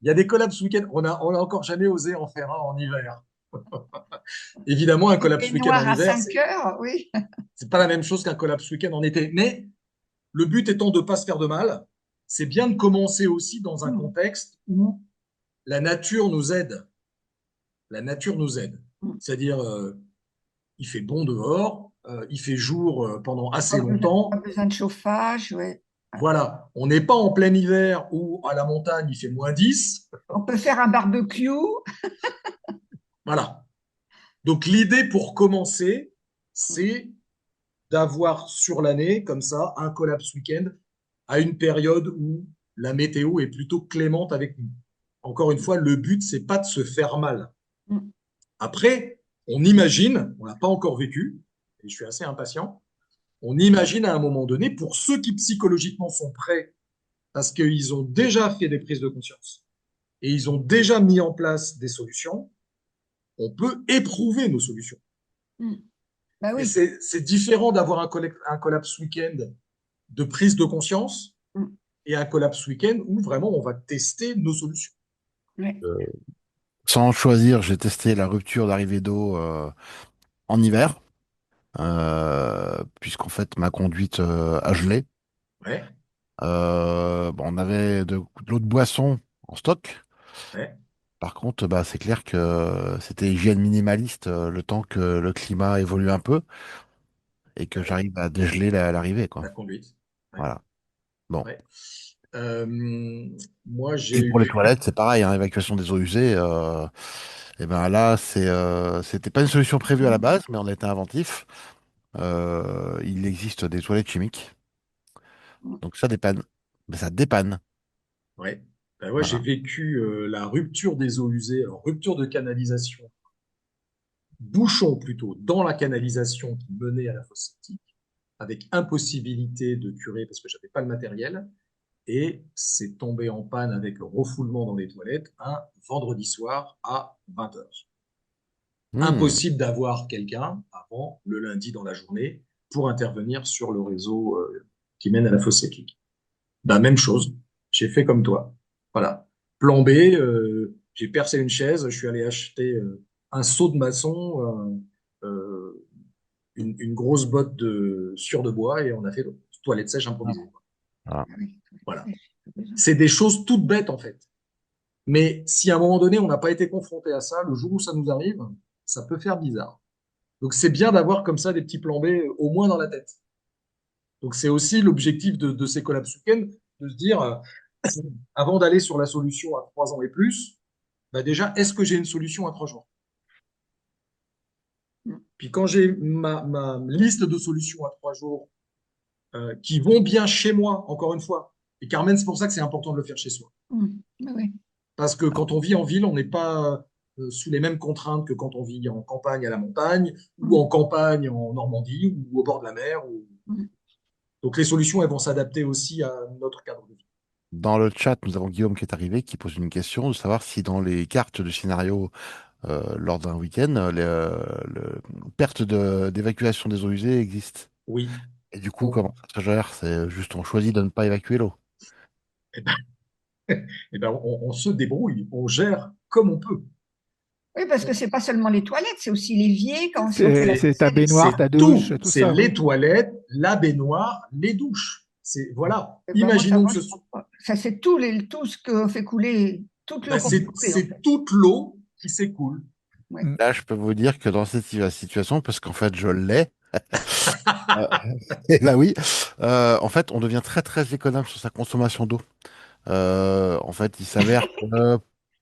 S1: il y a des collabs ce week-end. On a encore jamais osé en faire un en hiver. Évidemment, un collapse
S3: Et
S1: week-end
S3: noir
S1: en
S3: à
S1: hiver,
S3: 5 heures, oui.
S1: c'est pas la même chose qu'un collapse week-end en été. Mais le but étant de ne pas se faire de mal, c'est bien de commencer aussi dans un contexte où la nature nous aide. La nature nous aide. C'est-à-dire, il fait bon dehors, il fait jour pendant assez
S3: Pas
S1: longtemps.
S3: besoin de chauffage, ouais.
S1: Voilà, on n'est pas en plein hiver où à la montagne il fait -10.
S3: On peut faire un barbecue.
S1: Voilà. Donc l'idée pour commencer, c'est d'avoir sur l'année, comme ça, un collapse week-end à une période où la météo est plutôt clémente avec nous. Encore une fois, le but, c'est pas de se faire mal. Après, on imagine, on l'a pas encore vécu, et je suis assez impatient, on imagine à un moment donné, pour ceux qui psychologiquement sont prêts, parce qu'ils ont déjà fait des prises de conscience et ils ont déjà mis en place des solutions, on peut éprouver nos solutions.
S3: Bah
S1: Et
S3: oui.
S1: c'est différent d'avoir un collapse week-end de prise de conscience et un collapse week-end où vraiment on va tester nos solutions.
S3: Ouais.
S4: Sans choisir, j'ai testé la rupture d'arrivée d'eau en hiver, puisqu'en fait ma conduite a gelé.
S1: Ouais,
S4: Bon, on avait de l'eau de boisson en stock.
S1: ouais,
S4: Par contre, bah, c'est clair que c'était hygiène minimaliste le temps que le climat évolue un peu et que
S1: ouais,
S4: j'arrive à dégeler l'arrivée, quoi.
S1: la conduite. Ouais,
S4: Voilà. Bon.
S1: ouais. Euh, moi, j'ai
S4: Et pour les
S1: eu.
S4: toilettes, c'est pareil, hein, évacuation des eaux usées. Et ben là, c'était pas une solution prévue à la base, mais on a été inventif. Il existe des toilettes chimiques, donc ça dépanne. Mais ça dépanne.
S1: Ouais. Ben ouais, j'ai
S4: Voilà.
S1: vécu la rupture des eaux usées, alors rupture de canalisation, bouchon plutôt, dans la canalisation qui menait à la fosse septique, avec impossibilité de curer parce que j'avais pas le matériel. Et c'est tombé en panne avec le refoulement dans les toilettes un vendredi soir à 20 heures.
S4: Hmm.
S1: Impossible d'avoir quelqu'un avant le lundi dans la journée pour intervenir sur le réseau qui mène à la fosse septique. Ben, même chose, j'ai fait comme toi. Voilà. Plan B, j'ai percé une chaise, je suis allé acheter un seau de maçon, une grosse botte de sur de bois et on a fait le toilette sèche improvisée.
S4: Voilà.
S1: Voilà. C'est des choses toutes bêtes en fait. Mais si à un moment donné on n'a pas été confronté à ça, le jour où ça nous arrive, ça peut faire bizarre. Donc c'est bien d'avoir comme ça des petits plans B au moins dans la tête. Donc c'est aussi l'objectif de ces collabs week-end, de se dire, avant d'aller sur la solution à 3 ans et plus, bah déjà, est-ce que j'ai une solution à 3 jours? Puis quand j'ai ma liste de solutions à 3 jours qui vont bien chez moi, encore une fois, et Carmen, c'est pour ça que c'est important de le faire chez soi.
S3: Oui.
S1: Parce que quand on vit en ville, on n'est pas sous les mêmes contraintes que quand on vit en campagne à la montagne, ou
S3: Mm.
S1: en campagne en Normandie, ou au bord de la mer.
S3: Mm.
S1: Donc les solutions, elles vont s'adapter aussi à notre cadre de vie.
S4: Dans le chat, nous avons Guillaume qui est arrivé, qui pose une question de savoir si dans les cartes de scénario lors d'un week-end, le perte d'évacuation des eaux usées existe.
S1: Oui.
S4: Et du coup,
S1: Oh.
S4: comment ça se gère? C'est juste on choisit de ne pas évacuer l'eau.
S1: Eh ben, eh ben, on se débrouille, on gère comme on peut.
S3: Oui, parce que c'est pas seulement les toilettes, c'est aussi l'évier, quand si on fait
S2: C'est
S3: la
S1: C'est
S2: c'est ta
S3: vaisselle,
S2: baignoire,
S1: c'est
S2: ta douche,
S1: tout.
S2: tout
S1: C'est
S2: ça,
S1: les
S2: oui.
S1: toilettes, la baignoire, les douches. C'est, voilà.
S3: eh ben moi, ça
S1: Imaginons
S3: va,
S1: que
S3: je pense pas. Ça, c'est tout ce que fait couler, toute l'eau
S1: ben,
S3: qu'on fait couler, en
S1: c'est
S3: fait.
S1: toute l'eau qui s'écoule.
S3: Ouais.
S2: Mm.
S4: Là, je peux vous dire que dans cette situation, parce qu'en fait, je l'ai, euh, et là oui, en fait, on devient très très économe sur sa consommation d'eau. En fait, il s'avère que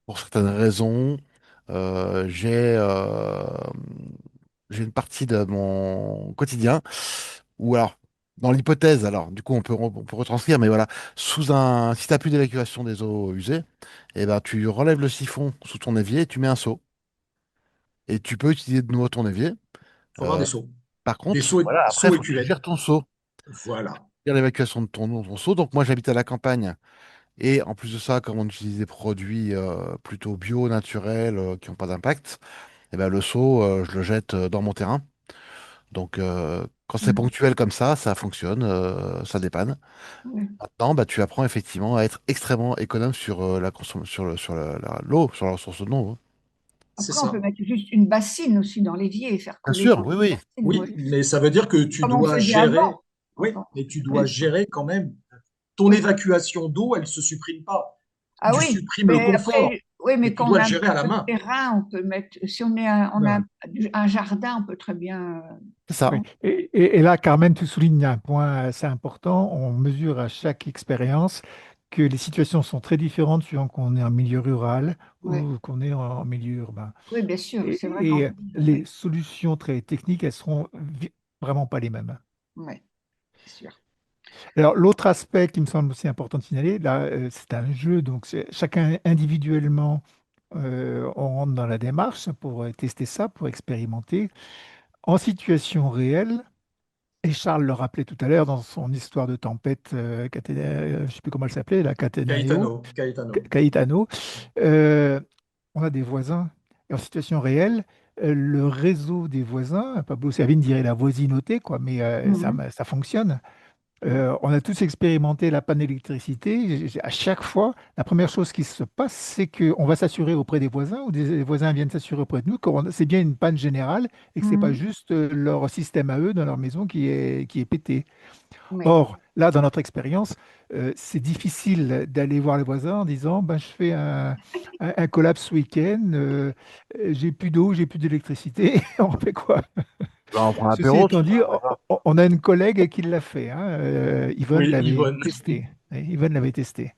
S4: pour certaines raisons, j'ai une partie de mon quotidien où alors, dans l'hypothèse, alors du coup on peut retranscrire, mais voilà, si tu n'as plus d'évacuation des eaux usées, eh ben, tu relèves le siphon sous ton évier et tu mets un seau. Et tu peux utiliser de nouveau ton évier.
S1: Il faut avoir
S4: Euh,
S1: des seaux.
S4: Par
S1: Des
S4: contre, voilà, après, il
S1: seaux et
S4: faut que tu
S1: cuvettes.
S4: gères ton seau.
S1: Voilà.
S4: Gère l'évacuation de ton seau. Donc moi j'habite à la campagne. Et en plus de ça, comme on utilise des produits plutôt bio, naturels, qui n'ont pas d'impact, eh ben, le seau, je le jette dans mon terrain. Donc, quand c'est
S3: Mm.
S4: ponctuel comme ça fonctionne, ça dépanne.
S3: Ouais.
S4: Maintenant, bah, tu apprends effectivement à être extrêmement économe sur la l'eau, sur la ressource de l'eau, hein.
S1: C'est
S3: Après, on peut
S1: ça.
S3: mettre juste une bassine aussi dans l'évier et faire
S4: Bien
S3: couler
S4: sûr,
S3: dans
S4: oui,
S3: une
S4: oui.
S3: bassine,
S1: Oui,
S3: oui.
S1: mais ça veut dire que tu
S3: Comme on
S1: dois
S3: faisait
S1: gérer.
S3: avant.
S1: Oui,
S3: Enfin,
S1: mais tu dois
S3: oui,
S1: gérer quand même. Ton
S3: oui.
S1: évacuation d'eau, elle se supprime pas.
S3: Ah
S1: Tu
S3: oui,
S1: supprimes le
S3: mais
S1: confort,
S3: après, oui,
S1: mais
S3: mais
S1: tu
S3: quand on
S1: dois
S3: a
S1: le
S3: un
S1: gérer à la
S3: peu de
S1: main.
S3: terrain, on peut mettre, si on a
S1: Ben,
S3: un jardin, on peut très bien,
S4: C'est ça.
S2: Oui. Et là, Carmen, tu soulignes un point assez important. On mesure à chaque expérience que les situations sont très différentes suivant qu'on est en milieu rural
S3: ouais.
S2: ou qu'on est en milieu urbain.
S3: Oui, bien sûr, c'est vrai
S2: Et
S3: qu'en
S2: les
S3: ouais,
S2: solutions très techniques, elles seront vraiment pas les mêmes.
S3: ouais, c'est sûr.
S2: Alors, l'autre aspect qui me semble aussi important de signaler, là, c'est un jeu, donc chacun individuellement, on rentre dans la démarche pour tester ça, pour expérimenter. En situation réelle, et Charles le rappelait tout à l'heure dans son histoire de tempête, je ne sais plus comment elle s'appelait, la Catenaccio,
S1: Gaetano, Gaetano.
S2: Caetano, euh, on a des voisins. Et en situation réelle, le réseau des voisins, Pablo Servine dirait la voisinauté, quoi, mais
S3: Mhm.
S2: ça fonctionne. On a tous expérimenté la panne d'électricité. À chaque fois, la première chose qui se passe, c'est qu'on va s'assurer auprès des voisins ou des voisins viennent s'assurer auprès de nous que c'est bien une panne générale et que ce n'est pas
S3: Mhm.
S2: juste leur système à eux dans leur maison qui est pété.
S3: Oui.
S2: Or, là, dans notre expérience, c'est difficile d'aller voir les voisins en disant ben, je fais un collapse ce week-end, j'ai plus d'eau, j'ai plus d'électricité. On fait quoi?
S4: Bah, on prend
S2: Ceci
S4: l'apéro,
S2: étant dit, on a une collègue qui l'a fait, hein. Yvonne
S1: Oui,
S2: l'avait
S1: Yvonne.
S2: testé. Yvonne l'avait testé.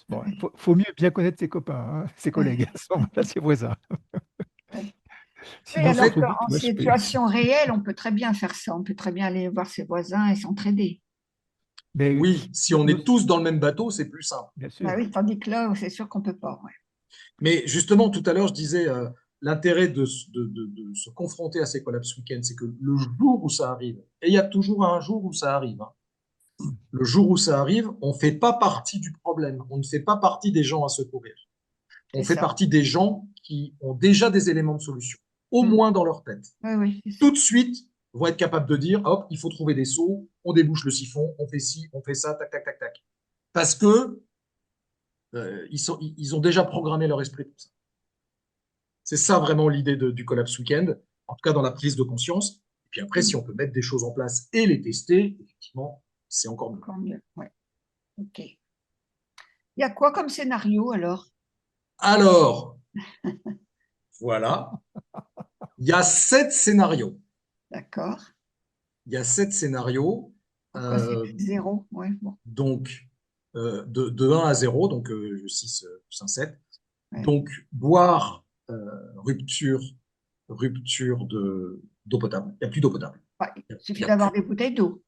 S2: Bon, faut mieux bien connaître ses copains, hein, ses collègues, à ce moment-là, ses voisins.
S3: Oui,
S1: En
S2: Sinon, c'est
S3: alors
S1: fait,
S2: trop vite
S3: qu'en
S2: ou HP.
S3: situation réelle, on peut très bien faire ça. On peut très bien aller voir ses voisins et s'entraider.
S2: Mais
S1: oui, si on est tous dans le même bateau, c'est plus simple.
S2: bien
S3: Bah
S2: sûr.
S3: oui, tandis que là, c'est sûr qu'on peut pas. Ouais.
S1: Mais justement, tout à l'heure, je disais, l'intérêt de se confronter à ces collapses week-end, c'est que le jour où ça arrive, et il y a toujours un jour où ça arrive, hein, le jour où ça arrive, on ne fait pas partie du problème, on ne fait pas partie des gens à secourir. On
S3: C'est
S1: fait
S3: ça.
S1: partie des gens qui ont déjà des éléments de solution, au
S3: Mm.
S1: moins dans leur tête.
S3: Oui, oui, c'est ça.
S1: Tout de suite, vont être capables de dire, hop, il faut trouver des seaux, on débouche le siphon, on fait ci, on fait ça, tac, tac, tac, tac. Parce que ils ont déjà programmé leur esprit pour ça. C'est ça vraiment l'idée du Collapse Weekend, en tout cas dans la prise de conscience. Et puis après,
S3: Mm.
S1: si on peut mettre des choses en place et les tester, effectivement, c'est encore mieux.
S3: Encore mieux. Ouais. OK. Il y a quoi comme scénario alors?
S1: Alors, voilà, il y a 7 scénarios.
S3: D'accord.
S1: Il y a 7 scénarios.
S3: Pourquoi c'est
S1: Euh,
S3: zéro? Ouais, bon.
S1: donc, de 1 à 0, donc 6 plus 1, 7.
S3: Ouais.
S1: Donc, boire, rupture, d'eau potable. Il n'y a plus d'eau potable.
S3: Ouais, il
S1: Il y
S3: suffit
S1: a
S3: d'avoir
S1: plus.
S3: des bouteilles d'eau.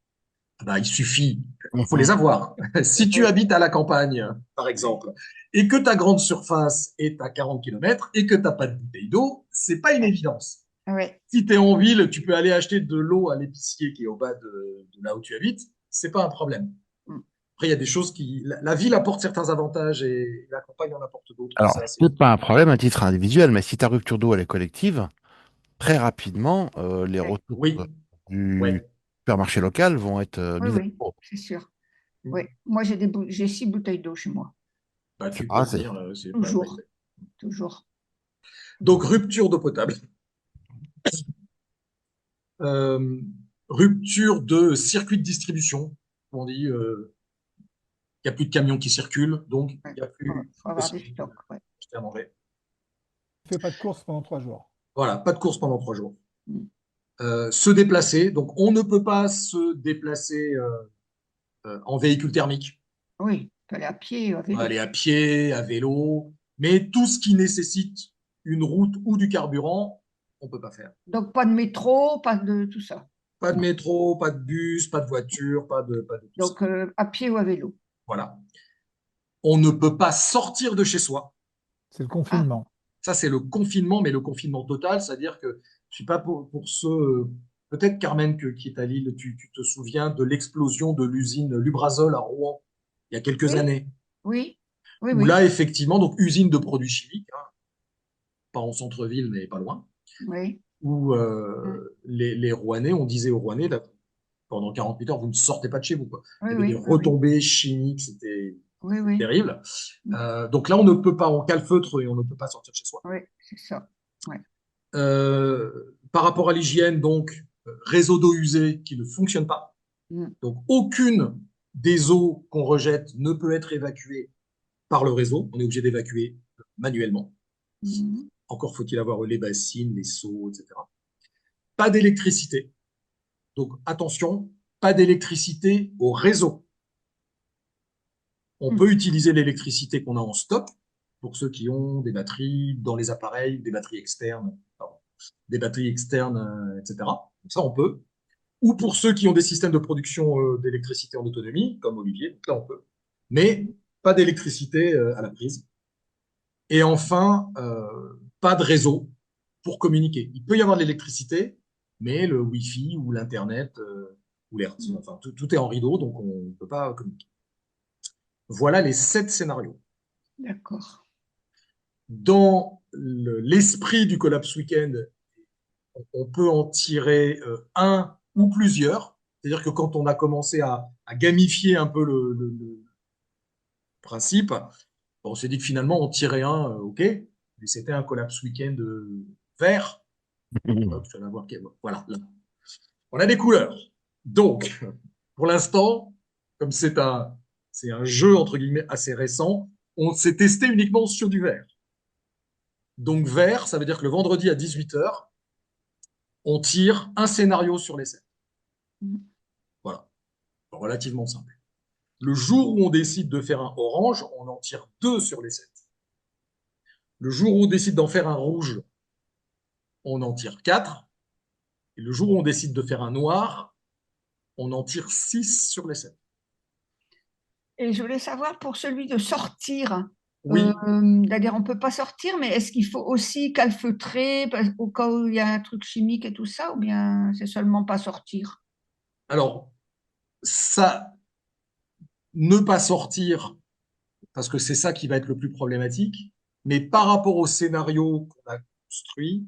S1: Ah bah, il suffit. Il faut les avoir. Si tu habites à la campagne, par exemple, et que ta grande surface est à 40 km et que tu n'as pas de bouteille d'eau, c'est pas une évidence.
S3: Ouais.
S1: Si tu es en ville, tu peux aller acheter de l'eau à l'épicier qui est au bas de là où tu habites, c'est pas un problème.
S3: Mm.
S1: Après, il y a des choses qui. La ville apporte certains avantages et la campagne en apporte d'autres.
S4: Alors,
S1: Ça, c'est.
S4: c'est pas un problème à titre individuel, mais si ta rupture d'eau elle est collective, très rapidement, les
S3: Ouais.
S4: ressources
S1: Oui,
S4: du
S1: ouais.
S4: supermarché local vont être
S3: Oui,
S4: mises à
S3: oui,
S4: jour.
S3: c'est sûr. Oui. Moi, j'ai 6 bouteilles d'eau chez moi.
S1: Bah,
S4: C'est
S1: tu
S4: pas
S1: peux
S4: assez.
S1: venir, c'est pas
S3: Toujours,
S1: pressé.
S3: toujours.
S1: Donc, rupture d'eau potable. Euh, Rupture de circuit de distribution. On dit, il n'y a plus de camions qui circulent, donc il
S3: Ouais.
S1: n'y a plus
S3: Faut avoir du
S1: possibilité
S3: stock. Ouais.
S1: d'acheter à manger.
S2: Fais pas de course pendant 3 jours.
S1: Voilà, pas de course pendant 3 jours.
S3: Mm.
S1: Se déplacer, donc on ne peut pas se déplacer en véhicule thermique.
S3: Oui, on peut aller à pied ou à
S1: On peut
S3: vélo.
S1: aller à pied, à vélo, mais tout ce qui nécessite une route ou du carburant, on ne peut pas faire.
S3: Donc, pas de métro, pas de tout ça.
S1: Pas de
S3: Non.
S1: métro, pas de bus, pas de voiture, pas de tout ça.
S3: Donc, à pied ou à vélo.
S1: Voilà. On ne peut pas sortir de chez soi.
S2: C'est le
S3: Ah,
S2: confinement.
S1: Ça, c'est le confinement, mais le confinement total, c'est-à-dire que je ne sais pas pour ceux, peut-être Carmen qui est à Lille, tu te souviens de l'explosion de l'usine Lubrizol à Rouen il y a quelques
S3: oui,
S1: années,
S3: oui, oui,
S1: où
S3: oui,
S1: là, effectivement, donc usine de produits chimiques, hein, pas en centre-ville, mais pas loin,
S3: oui.
S1: où
S3: Mm.
S1: les Rouennais, on disait aux Rouennais, là, pendant 48 heures, vous ne sortez pas de chez vous, quoi.
S3: Oui,
S1: Il y avait des
S3: oui, oui, oui,
S1: retombées chimiques, c'était
S3: oui, oui,
S1: terrible.
S3: mm,
S1: Donc là, on ne peut pas, on calfeutre et on ne peut pas sortir de chez soi.
S3: oui, c'est ça. Ouais.
S1: Par rapport à l'hygiène, donc, réseau d'eau usée qui ne fonctionne pas.
S3: Mm.
S1: Donc, aucune des eaux qu'on rejette ne peut être évacuée par le réseau. On est obligé d'évacuer manuellement.
S3: Mm.
S1: Encore faut-il avoir les bassines, les seaux, etc. Pas d'électricité. Donc, attention, pas d'électricité au réseau. On
S3: Mm.
S1: peut utiliser l'électricité qu'on a en stock pour ceux qui ont des batteries dans les appareils, des batteries externes, pardon, des batteries externes, etc. Donc ça, on peut. Ou pour ceux qui ont des systèmes de production d'électricité en autonomie, comme Olivier, donc là, on peut. Mais pas d'électricité à la prise. Et enfin, pas de réseau pour communiquer. Il peut y avoir de l'électricité, mais le Wi-Fi ou l'Internet ou
S3: Mm.
S1: enfin, tout est en rideau, donc on ne peut pas communiquer. Voilà les 7 scénarios.
S3: D'accord.
S1: Dans l'esprit du Collapse Weekend, on peut en tirer un ou plusieurs. C'est-à-dire que quand on a commencé à gamifier un peu le principe, on s'est dit que finalement on tirait un, ok, mais c'était un Collapse Weekend vert. Hop, je vais voir, voilà, là. On a des couleurs. Donc, pour l'instant, comme c'est un jeu entre guillemets assez récent, on s'est testé uniquement sur du vert. Donc vert, ça veut dire que le vendredi à 18 h, on tire un scénario sur les 7.
S3: Mm.
S1: Voilà, relativement simple. Le jour où on décide de faire un orange, on en tire 2 sur les 7. Le jour où on décide d'en faire un rouge, on en tire 4. Et le jour où on décide de faire un noir, on en tire 6 sur les 7.
S3: Et je voulais savoir pour celui de sortir,
S1: Oui,
S3: c'est-à-dire on ne peut pas sortir, mais est-ce qu'il faut aussi calfeutrer au cas où il y a un truc chimique et tout ça, ou bien c'est seulement pas sortir?
S1: alors, ça, ne pas sortir, parce que c'est ça qui va être le plus problématique, mais par rapport au scénario qu'on a construit,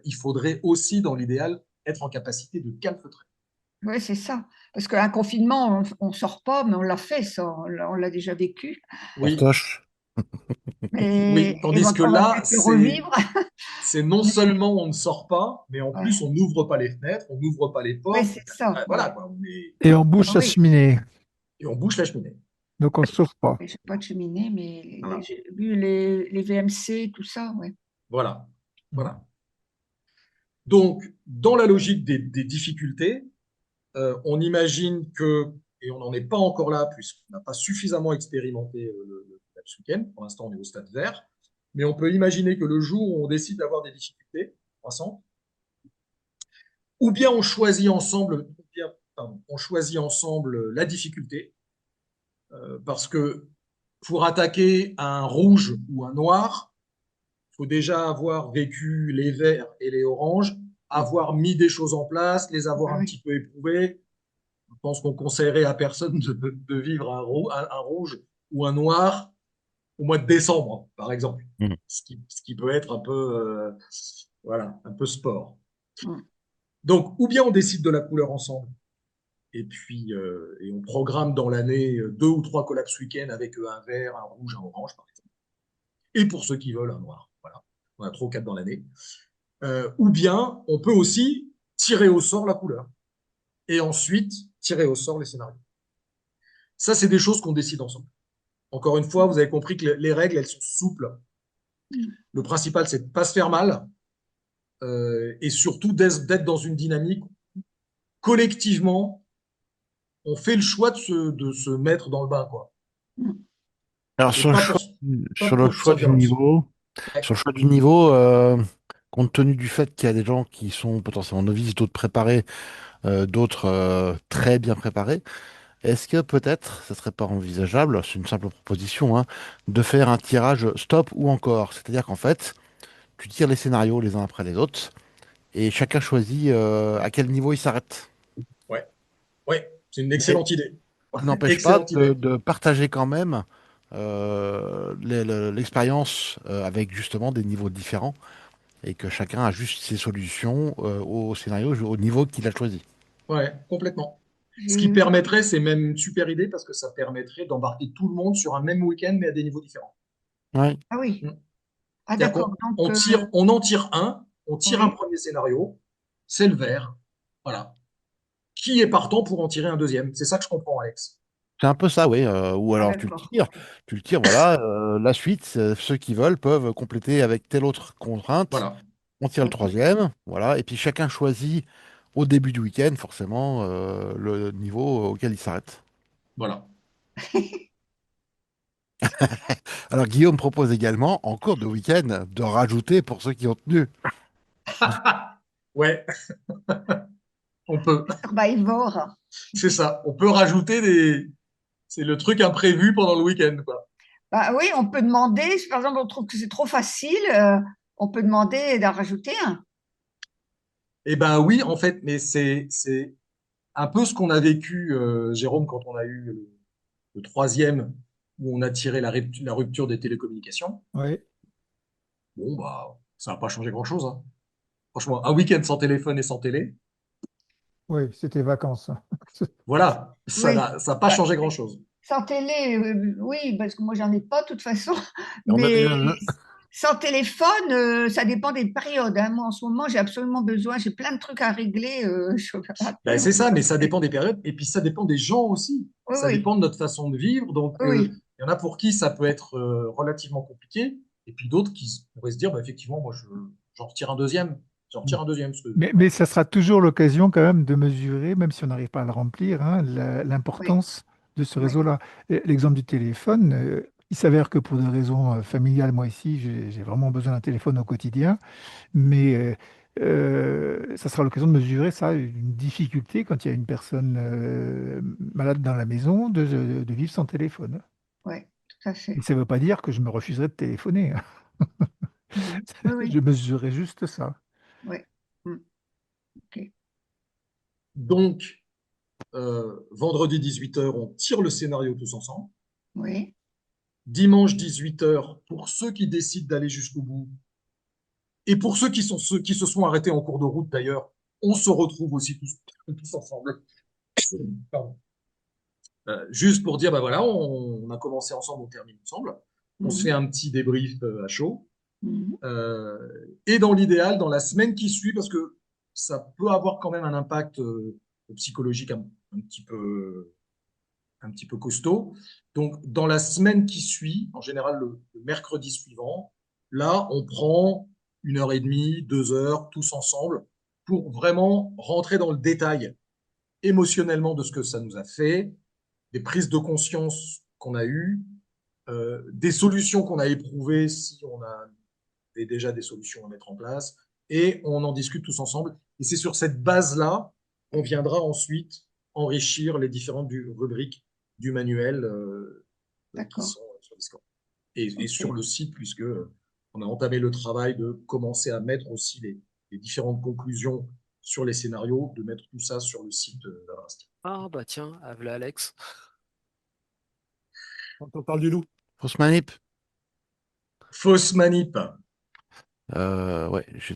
S1: il faudrait aussi, dans l'idéal, être en capacité de calfeutrer.
S3: Oui, c'est ça. Parce qu'un confinement, on ne sort pas, mais on l'a fait, ça, on l'a déjà vécu.
S1: Oui,
S4: Fastoche.
S3: Mais
S1: oui, tandis que
S3: on va
S1: là,
S3: peut-être le revivre.
S1: c'est non
S3: Mais,
S1: seulement on ne sort pas, mais en plus
S3: ouais.
S1: on n'ouvre pas les fenêtres, on n'ouvre pas les
S3: Ouais,
S1: portes.
S3: c'est ça.
S1: Voilà,
S3: Ouais.
S1: quoi,
S2: Et on bouge
S3: Ah
S2: la
S3: oui,
S2: cheminée,
S1: et on bouche la cheminée.
S2: donc on ne chauffe pas.
S3: je n'ai pas de cheminée, mais
S1: Voilà,
S3: j'ai vu les VMC, tout ça. Ouais.
S1: voilà, voilà. Donc, dans la logique des difficultés, on imagine que, et on n'en est pas encore là, puisqu'on n'a pas suffisamment expérimenté le week-end, pour l'instant on est au stade vert, mais on peut imaginer que le jour où on décide d'avoir des difficultés croissantes, ou bien on choisit ensemble, ou bien, pardon, on choisit ensemble la difficulté, Parce que pour attaquer un rouge ou un noir, il faut déjà avoir vécu les verts et les oranges, avoir mis des choses en place, les avoir
S3: Ah
S1: un
S3: oui.
S1: petit peu éprouvées. Je pense qu'on conseillerait à personne de vivre un rouge ou un noir au mois de décembre, par exemple.
S4: Mhm.
S1: Ce qui peut être un peu, voilà, un peu sport.
S3: Mm.
S1: Donc, ou bien on décide de la couleur ensemble, et on programme dans l'année deux ou trois collapses week-end avec un vert, un rouge, un orange, par exemple. Et pour ceux qui veulent, un noir. Voilà. On a trois ou quatre dans l'année. Ou bien on peut aussi tirer au sort la couleur et ensuite tirer au sort les scénarios. Ça, c'est des choses qu'on décide ensemble. Encore une fois, vous avez compris que les règles, elles sont souples.
S3: Mm.
S1: Le principal, c'est de ne pas se faire mal et surtout d'être dans une dynamique collectivement. On fait le choix de se mettre dans le bain, quoi.
S3: Mm.
S4: Alors
S1: Et pas pour, pas
S4: sur le choix
S1: sans
S4: du
S1: violence.
S4: niveau,
S1: Ouais.
S4: sur le choix du niveau, compte tenu du fait qu'il y a des gens qui sont potentiellement novices, d'autres préparés, d'autres très bien préparés, est-ce que peut-être, ce serait pas envisageable, c'est une simple proposition, hein, de faire un tirage stop ou encore? C'est-à-dire qu'en fait, tu tires les scénarios les uns après les autres et chacun choisit à quel niveau il s'arrête.
S1: Ouais. Ouais. C'est une
S4: Mais
S1: excellente idée.
S4: ça n'empêche pas
S1: Excellente idée.
S4: de partager quand même l'expérience avec justement des niveaux différents et que chacun ajuste ses solutions au scénario, au niveau qu'il a choisi.
S1: Ouais, complètement. Ce qui
S3: J'ai-
S1: permettrait, c'est même une super idée parce que ça permettrait d'embarquer tout le monde sur un même week-end, mais à des niveaux différents.
S3: Ah
S1: Mm.
S3: oui. Ah
S1: C'est-à-dire
S3: d'accord.
S1: qu'on
S3: Donc,
S1: on en tire un, on tire un
S3: oui.
S1: premier scénario, c'est le vert. Voilà. Qui est partant pour en tirer un deuxième? C'est ça que je comprends, Alex.
S4: C'est un peu ça, oui. Ou
S3: Ah
S4: alors
S3: d'accord. Ok.
S4: tu le tires, voilà. La suite, ceux qui veulent peuvent compléter avec telle autre contrainte.
S1: Voilà.
S4: On tire le
S3: Ok.
S4: troisième, voilà. Et puis chacun choisit au début du week-end, forcément, le niveau auquel il s'arrête.
S1: Voilà.
S4: Alors Guillaume propose également, en cours de week-end, de rajouter pour ceux qui ont tenu.
S1: Ouais, on peut.
S3: Survivor.
S1: C'est ça. On peut rajouter des. C'est le truc imprévu pendant le week-end, quoi.
S3: Bah oui, on peut demander, si par exemple on trouve que c'est trop facile, on peut demander d'en rajouter un.
S1: Eh ben oui, en fait, mais c'est un peu ce qu'on a vécu, Jérôme, quand on a eu le troisième, où on a tiré la rupture des télécommunications.
S2: Oui,
S1: Bon, bah, ça n'a pas changé grand-chose, hein. Franchement, un week-end sans téléphone et sans télé,
S2: oui, c'était vacances.
S1: voilà,
S3: Oui.
S1: ça n'a pas
S3: Bah,
S1: changé grand-chose.
S3: sans télé, oui, parce que moi j'en ai pas de toute façon.
S4: On a-
S3: Mais sans téléphone, ça dépend des périodes, hein. Moi en ce moment j'ai absolument besoin, j'ai plein de trucs à régler. Je peux pas
S1: Ben,
S3: appeler,
S1: c'est ça, mais ça dépend des périodes, et puis ça dépend des gens aussi.
S3: Oui,
S1: Ça
S3: oui,
S1: dépend de notre façon de vivre. Donc,
S3: oui,
S1: il y en a pour qui ça peut être relativement compliqué, et puis d'autres qui pourraient se dire, bah, effectivement, j'en retire un deuxième. J'en retire un deuxième.
S2: mais ça sera toujours l'occasion quand même de mesurer, même si on n'arrive pas à le remplir, hein,
S3: oui,
S2: l'importance de ce
S3: oui,
S2: réseau-là. Et l'exemple du téléphone, il s'avère que pour des raisons familiales, moi ici, j'ai vraiment besoin d'un téléphone au quotidien, mais ça sera l'occasion de mesurer ça, une difficulté quand il y a une personne malade dans la maison de vivre sans téléphone.
S3: oui, tout à
S2: Et
S3: fait.
S2: ça ne veut pas dire que je me refuserai de téléphoner, hein.
S3: Mhm. Oui, oui,
S2: Je mesurerai juste ça.
S3: oui. Mm, ok.
S1: Donc, vendredi 18h, on tire le scénario tous ensemble.
S3: Oui,
S1: Dimanche 18h, pour ceux qui décident d'aller jusqu'au bout, et pour ceux qui se sont arrêtés en cours de route d'ailleurs, on se retrouve aussi tous ensemble. Pardon. Juste pour dire, bah voilà, on a commencé ensemble, on termine ensemble. On se fait
S3: mhm,
S1: un petit débrief à chaud.
S3: mhm,
S1: Et dans l'idéal, dans la semaine qui suit, parce que ça peut avoir quand même un impact psychologique un petit peu costaud. Donc, dans la semaine qui suit, en général le mercredi suivant, là, on prend une heure et demie, 2 heures, tous ensemble, pour vraiment rentrer dans le détail émotionnellement de ce que ça nous a fait, des prises de conscience qu'on a eues, des solutions qu'on a éprouvées si on a déjà des solutions à mettre en place, et on en discute tous ensemble. Et c'est sur cette base-là qu'on viendra ensuite enrichir les différentes rubriques du manuel qui
S3: D'accord.
S1: sont sur Discord. Et sur
S3: Ok.
S1: le site, puisque on a entamé le travail de commencer à mettre aussi les différentes conclusions sur les scénarios, de mettre tout ça sur le site d'Avrastia.
S6: Ah bah tiens, voilà Alex.
S7: On parle du loup.
S4: Fausse manip.
S1: Fausse manip.
S4: Ouais, je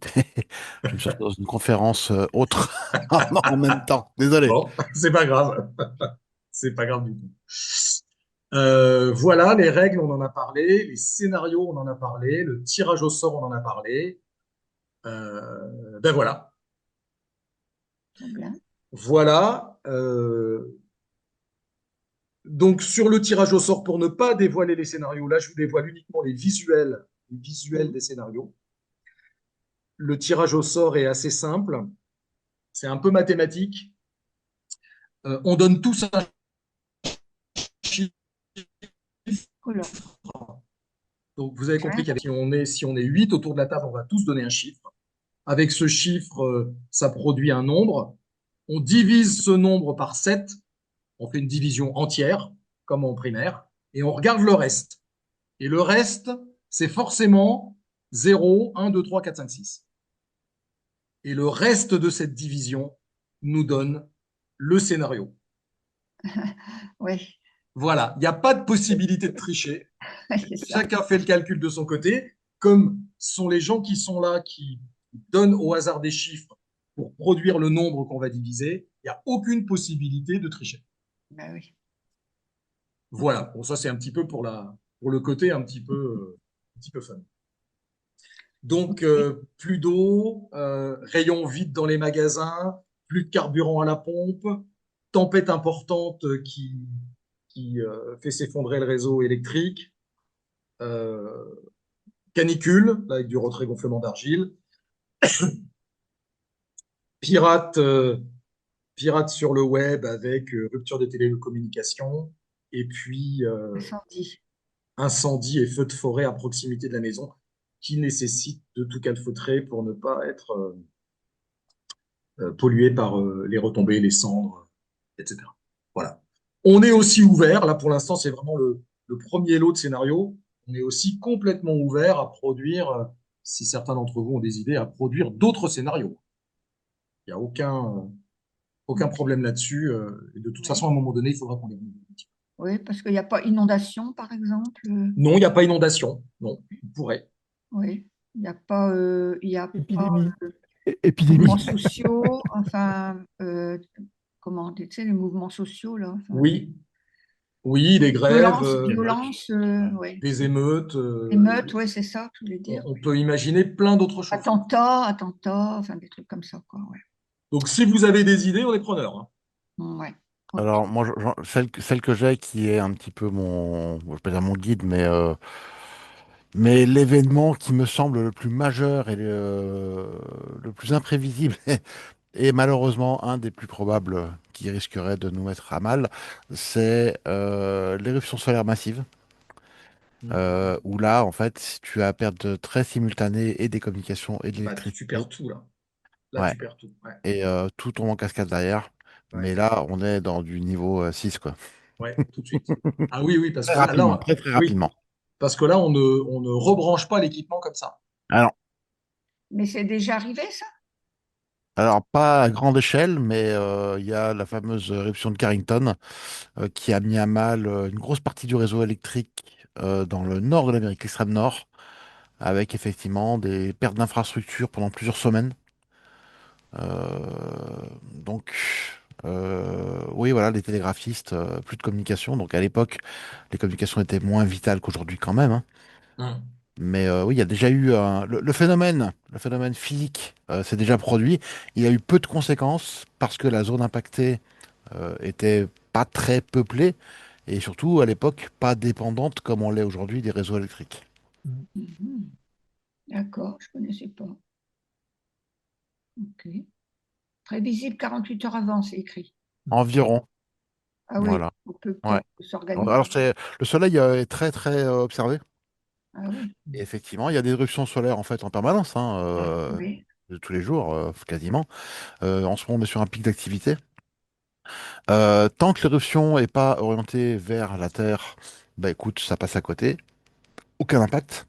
S4: me suis retrouvé dans une conférence autre en même temps. Désolé.
S1: Bon, c'est pas grave. C'est pas grave du tout. Voilà, les règles, on en a parlé. Les scénarios, on en a parlé. Le tirage au sort, on en a parlé. Ben voilà.
S3: Très bien.
S1: Voilà. Donc, sur le tirage au sort, pour ne pas dévoiler les scénarios, là, je vous dévoile uniquement les visuels des scénarios. Le tirage au sort est assez simple. C'est un peu mathématique. On donne tous un chiffre.
S3: Oula.
S1: Donc, vous avez
S3: J'ai
S1: compris
S3: rien
S1: qu'avec si on est 8 autour de la table, on va tous donner un chiffre. Avec ce chiffre, ça produit un nombre. On divise ce nombre par 7. On fait une division entière, comme en primaire, et on regarde le reste. Et le reste, c'est forcément 0, 1, 2, 3, 4, 5, 6. Et le reste de cette division nous donne le scénario.
S3: Oui,
S1: Voilà, il n'y a pas de possibilité de tricher.
S3: c'est ça.
S1: Chacun fait le calcul de son côté, comme sont les gens qui sont là, qui donnent au hasard des chiffres pour produire le nombre qu'on va diviser. Il n'y a aucune possibilité de tricher.
S3: Ben oui.
S1: Voilà, bon, ça c'est un petit peu pour le côté un petit peu fun. Donc, plus d'eau, rayons vides dans les magasins, plus de carburant à la pompe, tempête importante qui fait s'effondrer le réseau électrique, euh, canicule avec du retrait gonflement d'argile, pirates, pirates sur le web avec rupture de télécommunications, et puis
S3: Incendie.
S1: incendie et feux de forêt à proximité de la maison qui nécessitent de tout calfeutrer pour ne pas être pollué par les retombées, les cendres, etc. Voilà. On est aussi ouvert, là pour l'instant c'est vraiment le premier lot de scénarios, on est aussi complètement ouvert à produire, si certains d'entre vous ont des idées, à produire d'autres scénarios. Il n'y a aucun
S3: Ok.
S1: problème là-dessus. Et de toute façon, à
S3: Oui.
S1: un moment donné, il faudra qu'on les renouvelle.
S3: Oui, parce qu'il n'y a pas inondation, par exemple.
S1: Non, il n'y a pas inondation. Non, on pourrait.
S3: Oui. Il y a pas
S2: Épidémie.
S3: mouvements
S2: Épidémie.
S3: sociaux. Enfin, comment, tu sais, les mouvements sociaux, là. Enfin,
S1: Oui, oui, les grèves,
S3: violence, oui.
S1: des émeutes.
S3: Émeutes, oui, c'est ça que je voulais dire.
S1: On peut imaginer plein d'autres choses.
S3: Attentats, enfin, des trucs comme ça, quoi. Ouais.
S1: Donc, si vous avez des idées, on est preneurs. Hein.
S3: Ouais. Ok.
S4: Alors, moi, celle que j'ai, qui est un petit peu je vais pas dire mon guide, mais l'événement qui me semble le plus majeur et le plus imprévisible, et malheureusement un des plus probables qui risquerait de nous mettre à mal, c'est l'éruption solaire massive. Où là, en fait, tu as perte très simultanée et des communications et de
S1: Bah, tu perds
S4: l'électricité.
S1: tout, là. Là,
S4: Ouais.
S1: tu perds tout. Ouais,
S4: Et tout tombe en cascade derrière.
S1: ouais,
S4: Mais là, on est dans du niveau 6, quoi.
S1: ouais, tout de suite. Ah oui, oui, parce
S4: Très
S1: que là,
S4: rapidement, très très
S1: oui,
S4: rapidement.
S1: parce que là, on ne rebranche pas l'équipement comme ça.
S4: Alors,
S3: Mais c'est déjà arrivé, ça?
S4: alors pas à grande échelle, mais il y a la fameuse éruption de Carrington qui a mis à mal une grosse partie du réseau électrique dans le nord de l'Amérique, l'extrême nord, avec effectivement des pertes d'infrastructures pendant plusieurs semaines. Donc, oui, voilà, les télégraphistes, plus de communication. Donc, à l'époque, les communications étaient moins vitales qu'aujourd'hui quand même, hein.
S1: Hum,
S4: Mais oui, il y a déjà eu le phénomène physique s'est déjà produit. Il y a eu peu de conséquences parce que la zone impactée était pas très peuplée et surtout à l'époque pas dépendante comme on l'est aujourd'hui des réseaux électriques.
S3: Mhm. D'accord, je ne connaissais pas. Ok. Prévisible 48 heures avant, c'est écrit.
S4: Environ,
S3: Ah oui,
S4: voilà.
S3: on peut
S4: Ouais.
S3: peut-être s'organiser.
S4: Alors, le soleil est très très observé.
S3: Ah oui,
S4: Et effectivement, il y a des éruptions solaires en fait en permanence, hein,
S3: oui.
S4: de tous les jours, quasiment. En ce moment, on est sur un pic d'activité. Tant que l'éruption n'est pas orientée vers la Terre, bah écoute, ça passe à côté. Aucun impact.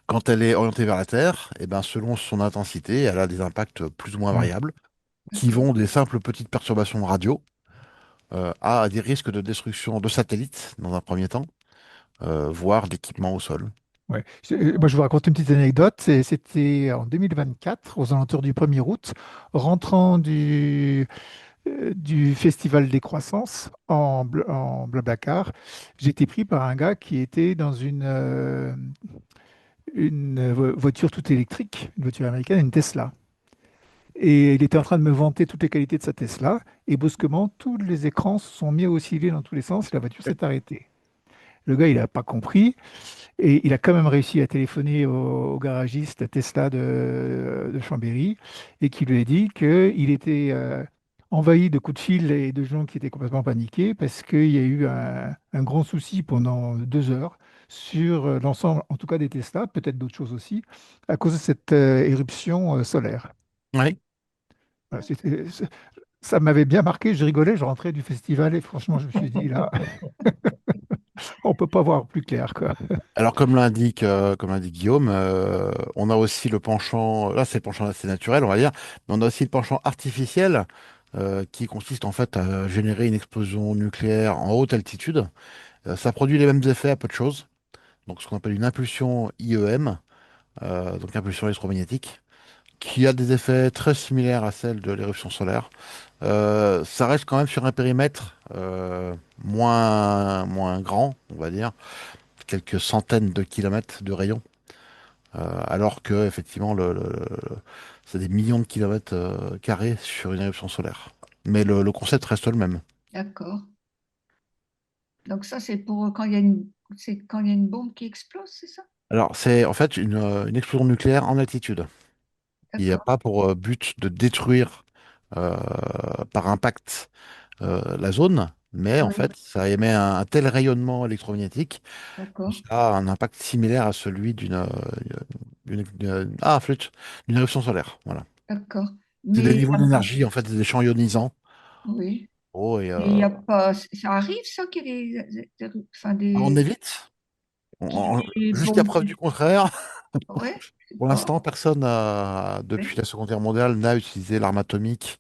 S4: Quand elle est orientée vers la Terre, et ben selon son intensité, elle a des impacts plus ou moins
S2: Hmm.
S4: variables, qui
S3: D'accord.
S4: vont des simples petites perturbations radio à des risques de destruction de satellites dans un premier temps, voire d'équipements au sol.
S2: Ouais. Moi,
S3: D'accord.
S2: je vous raconte une petite anecdote. C'était en 2024, aux alentours du 1er août, rentrant du Festival des Croissances en Blablacar. J'ai été pris par un gars qui était dans une voiture toute électrique, une voiture américaine, une Tesla. Et il était en train de me vanter toutes les qualités de sa Tesla. Et brusquement, tous les écrans se sont mis à osciller dans tous les sens et la voiture s'est arrêtée. Le gars, il n'a pas compris. Et il a quand même réussi à téléphoner au garagiste Tesla de Chambéry et qui lui a dit qu'il était envahi de coups de fil et de gens qui étaient complètement paniqués parce qu'il y a eu un grand souci pendant 2 heures sur l'ensemble, en tout cas des Tesla, peut-être d'autres choses aussi, à cause de cette éruption solaire.
S4: Oui.
S2: Voilà, ça m'avait bien marqué, je rigolais, je rentrais du festival et franchement, je me suis dit, là, on peut pas voir plus clair, quoi.
S4: Alors, comme l'indique Guillaume, on a aussi le penchant, là c'est le penchant assez naturel, on va dire, mais on a aussi le penchant artificiel qui consiste en fait à générer une explosion nucléaire en haute altitude. Ça produit les mêmes effets à peu de choses, donc ce qu'on appelle une impulsion IEM, donc impulsion électromagnétique, qui a des effets très similaires à celle de l'éruption solaire. Ça reste quand même sur un périmètre moins grand, on va dire, quelques centaines de kilomètres de rayon. Alors que effectivement c'est des millions de kilomètres carrés sur une éruption solaire. Mais le concept reste le même.
S3: D'accord. Donc ça, c'est pour quand il y a c'est quand il y a une bombe qui explose, c'est ça?
S4: Alors c'est en fait une explosion nucléaire en altitude. Il n'y a
S3: D'accord.
S4: pas pour but de détruire euh, par impact la zone, mais en
S3: Oui,
S4: fait ça émet un tel rayonnement électromagnétique que
S3: d'accord.
S4: ça a un impact similaire à celui flûte, d'une éruption solaire. Voilà.
S3: D'accord.
S4: C'est des
S3: Mais
S4: niveaux d'énergie, en fait, des champs ionisants.
S3: oui.
S4: Oh, et
S3: Mais il y a pas, ça arrive ça qu'il y ait enfin
S4: on
S3: des,
S4: évite.
S3: qu'il y ait des
S4: Jusqu'à
S3: bombes.
S4: preuve du contraire,
S3: Ouais, c'est
S4: pour
S3: pas.
S4: l'instant, personne depuis
S3: Oui.
S4: la Seconde Guerre mondiale, n'a utilisé l'arme atomique.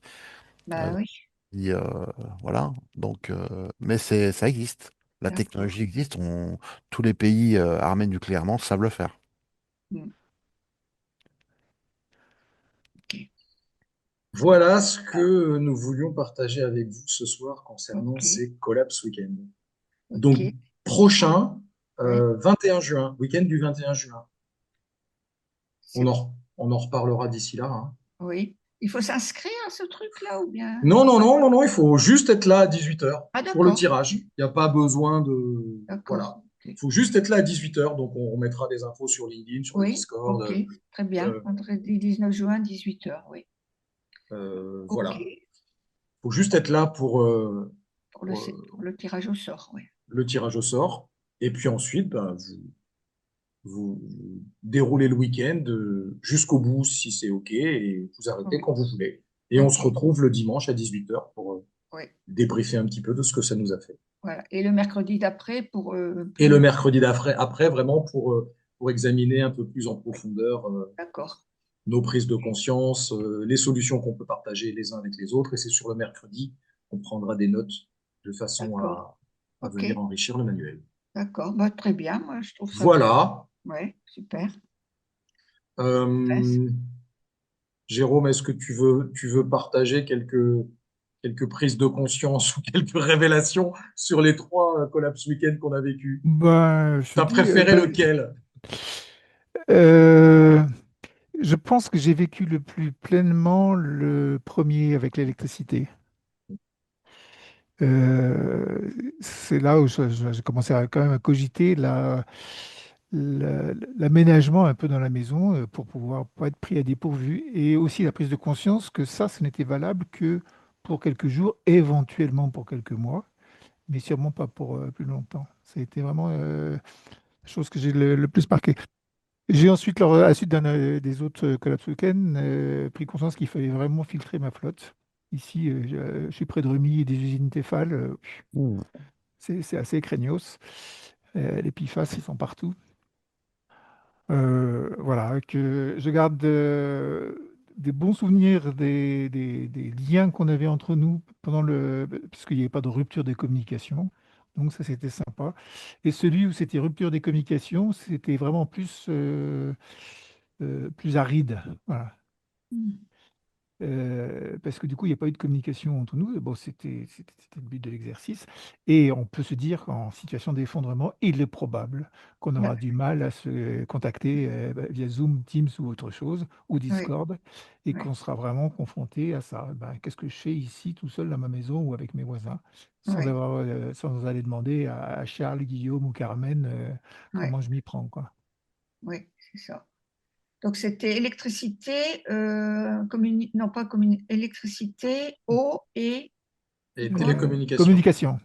S3: Bah
S4: euh,
S3: oui,
S4: qui, euh, voilà. Donc, mais ça existe. La
S3: d'accord.
S4: technologie existe. Tous les pays armés nucléairement savent le faire.
S3: Hmm, ok.
S1: Voilà ce
S3: Ah,
S1: que nous voulions partager avec vous ce soir concernant
S3: ok.
S1: ces Collapse Week-end. Donc,
S3: Ok.
S1: prochain,
S3: Oui.
S1: 21 juin, week-end du 21 juin.
S3: C'est,
S1: On en reparlera d'ici là, hein.
S3: oui. Il faut s'inscrire à ce truc-là ou bien?
S1: Non, non, non, non, non, il faut juste être là à 18 heures
S3: Ah
S1: pour le
S3: d'accord.
S1: tirage. Il n'y a pas besoin de...
S3: D'accord.
S1: Voilà.
S3: Ok.
S1: Il faut juste être là à 18 heures. Donc, on mettra des infos sur LinkedIn, sur le
S3: Oui,
S1: Discord.
S3: ok. Très bien.
S1: Euh,
S3: Vendredi 19 juin, 18 heures. Oui. Ok.
S1: voilà. Il faut juste être là
S3: Pour le tirage au sort. Oui.
S1: le tirage au sort. Et puis ensuite, ben, vous déroulez le week-end jusqu'au bout si c'est OK et vous arrêtez
S3: Oui.
S1: quand vous voulez. Et on se
S3: Ok.
S1: retrouve le dimanche à 18 heures pour
S3: Oui.
S1: débriefer un petit peu de ce que ça nous a fait.
S3: Voilà. Et le mercredi d'après pour
S1: Et le
S3: plus.
S1: mercredi d'après, après, vraiment pour examiner un peu plus en profondeur
S3: D'accord.
S1: nos prises de conscience, les solutions qu'on peut partager les uns avec les autres. Et c'est sur le mercredi qu'on prendra des notes de façon
S3: D'accord.
S1: à
S3: Ok.
S1: venir enrichir le manuel.
S3: D'accord. Bah, très bien. Moi, je trouve ça bien.
S1: Voilà.
S3: Oui. Super.
S1: Euh, Jérôme, est-ce que tu veux partager quelques prises de conscience ou quelques révélations sur les trois collapse week-end qu'on a vécu?
S2: Ben, je
S1: T'as
S2: dis,
S1: préféré lequel?
S2: euh, je pense que j'ai vécu le plus pleinement le premier avec l'électricité. Euh, c'est là où j'ai commencé quand même à cogiter l'aménagement un peu dans la maison pour pouvoir pas être pris à dépourvu et aussi la prise de conscience que ça, ce n'était valable que pour quelques jours, éventuellement pour quelques mois, mais sûrement pas pour plus longtemps. Ça a été vraiment la chose que j'ai le plus marqué. J'ai ensuite, à la suite des autres collapse week-end, pris conscience qu'il fallait vraiment filtrer ma flotte. Ici, je suis près de Remy et des usines Tefal.
S4: Mmh.
S2: C'est assez craignos. Les PFAS, ils sont partout. Voilà, que je garde des bons souvenirs des liens qu'on avait entre nous puisqu'il n'y avait pas de rupture des communications. Donc ça, c'était sympa. Et celui où c'était rupture des communications, c'était vraiment plus aride. Voilà.
S3: Mm.
S2: Parce que du coup, il n'y a pas eu de communication entre nous. Bon, c'était le but de l'exercice. Et on peut se dire qu'en situation d'effondrement, il est probable qu'on
S3: Ouais,
S2: aura du mal à se contacter via Zoom, Teams ou autre chose, ou
S3: ouais,
S2: Discord, et
S3: ouais,
S2: qu'on sera vraiment confronté à ça. Ben, qu'est-ce que je fais ici, tout seul dans ma maison ou avec mes voisins,
S3: ouais,
S2: sans aller demander à Charles, Guillaume ou Carmen
S3: ouais,
S2: comment je m'y prends, quoi.
S3: ouais, c'est ça. Donc c'était électricité, non pas électricité, eau et
S1: Et
S3: quoi?
S1: télécommunication.
S2: Communication.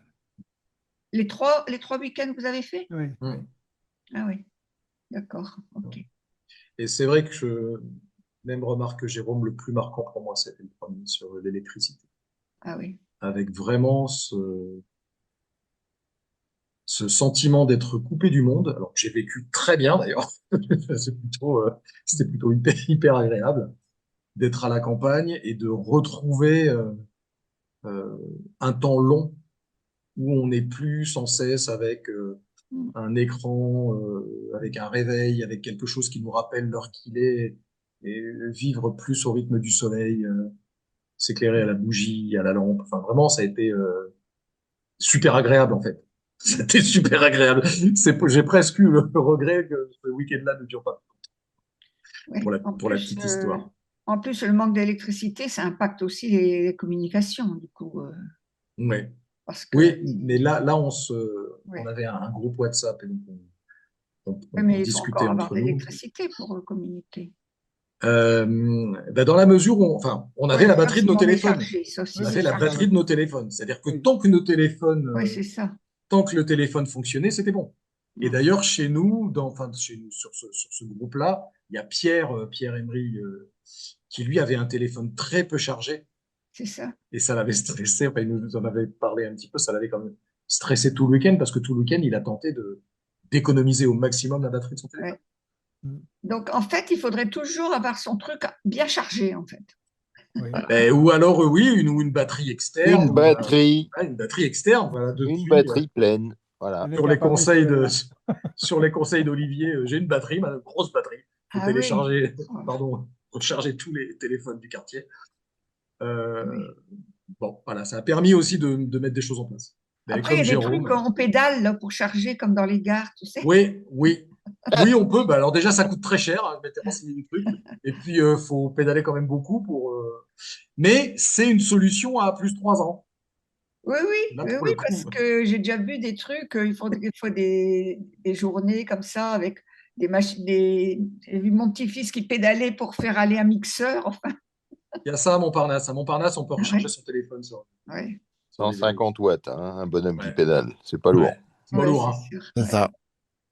S3: Les trois week-ends que vous avez fait?
S2: Oui.
S1: Mm.
S3: Ah oui, d'accord, ok.
S1: Et c'est vrai que même remarque que Jérôme, le plus marquant pour moi, c'était le premier sur l'électricité.
S3: Ah oui,
S1: Avec vraiment ce sentiment d'être coupé du monde, alors que j'ai vécu très bien d'ailleurs. C'était plutôt hyper agréable d'être à la campagne et de retrouver euh, un temps long où on n'est plus sans cesse avec
S3: mm,
S1: un écran, avec un réveil, avec quelque chose qui nous rappelle l'heure qu'il est, et vivre plus au rythme du soleil, s'éclairer à la bougie, à la lampe. Enfin, vraiment, ça a été super agréable en fait. C'était super agréable. J'ai presque eu le regret que ce week-end-là ne dure pas
S3: ouais.
S1: pour la petite histoire.
S3: En plus, le manque d'électricité, ça impacte aussi les communications, du coup,
S1: Ouais.
S3: parce que,
S1: Oui, mais là, on
S3: ouais.
S1: avait un groupe WhatsApp et donc
S3: Ouais,
S1: on
S3: mais il faut
S1: discutait
S3: encore avoir
S1: entre
S3: de
S1: nous.
S3: l'électricité pour communiquer.
S1: Ben dans la mesure où, enfin, on avait
S3: Ouais,
S1: la
S3: ça,
S1: batterie de nos
S3: sinon on est
S1: téléphones.
S3: chargé. Ça aussi,
S1: On
S2: Oui,
S3: c'est
S1: avait
S2: oui,
S1: la
S2: c'est ça,
S3: chargé.
S1: batterie
S2: oui.
S1: de nos téléphones. C'est-à-dire que
S2: Oui.
S3: Oui, c'est ça.
S1: tant que le téléphone fonctionnait, c'était bon. Et
S3: Mm.
S1: d'ailleurs, chez nous, chez nous, sur ce groupe-là, il y a Pierre Emery, qui lui avait un téléphone très peu chargé.
S3: C'est ça.
S1: Et ça l'avait stressé. Enfin, il nous en avait parlé un petit peu. Ça l'avait quand même stressé tout le week-end parce que tout le week-end, il a tenté d'économiser au maximum la batterie de son téléphone.
S3: Ouais.
S2: Mm.
S3: Donc, en fait, il faudrait toujours avoir son truc bien chargé, en fait.
S2: Oui.
S1: Ou alors, oui, une batterie externe,
S5: Une batterie,
S1: une batterie externe, voilà,
S5: une
S1: depuis,
S5: batterie pleine. Voilà.
S2: Le
S1: sur les
S2: capable
S1: conseils
S2: est là.
S1: sur les conseils d'Olivier, j'ai une batterie, ma grosse batterie. Faut
S3: Ah oui.
S1: télécharger,
S3: Oh,
S1: pardon, recharger tous les téléphones du quartier. Euh,
S3: oui.
S1: bon, voilà, ça a permis aussi de mettre des choses en place. Mais
S3: Après, il y
S1: comme
S3: a des trucs
S1: Jérôme,
S3: en pédale là, pour charger, comme dans les gares, tu sais.
S1: oui, oui, oui, on peut. Bah, alors déjà, ça coûte très cher. Je m'étais renseigné du truc. Et puis, faut pédaler quand même beaucoup pour. Mais c'est une solution à plus 3 ans.
S3: Oui, oui,
S1: Là,
S3: oui,
S1: pour
S3: oui,
S1: le coup.
S3: parce que j'ai déjà vu des trucs, il faut des journées comme ça avec des machines. J'ai vu mon petit-fils qui pédalait pour faire aller un mixeur. Enfin,
S1: Il y a ça à Montparnasse. À Montparnasse, on peut recharger
S3: ouais,
S1: son téléphone
S3: ouais,
S1: sur les vélos.
S5: 150 watts, hein, un bonhomme qui
S1: Ouais,
S5: pédale. C'est pas lourd.
S1: ouais. C'est pas
S3: ouais,
S1: lourd,
S3: c'est
S1: hein.
S3: sûr.
S4: C'est
S3: Ouais,
S4: ça.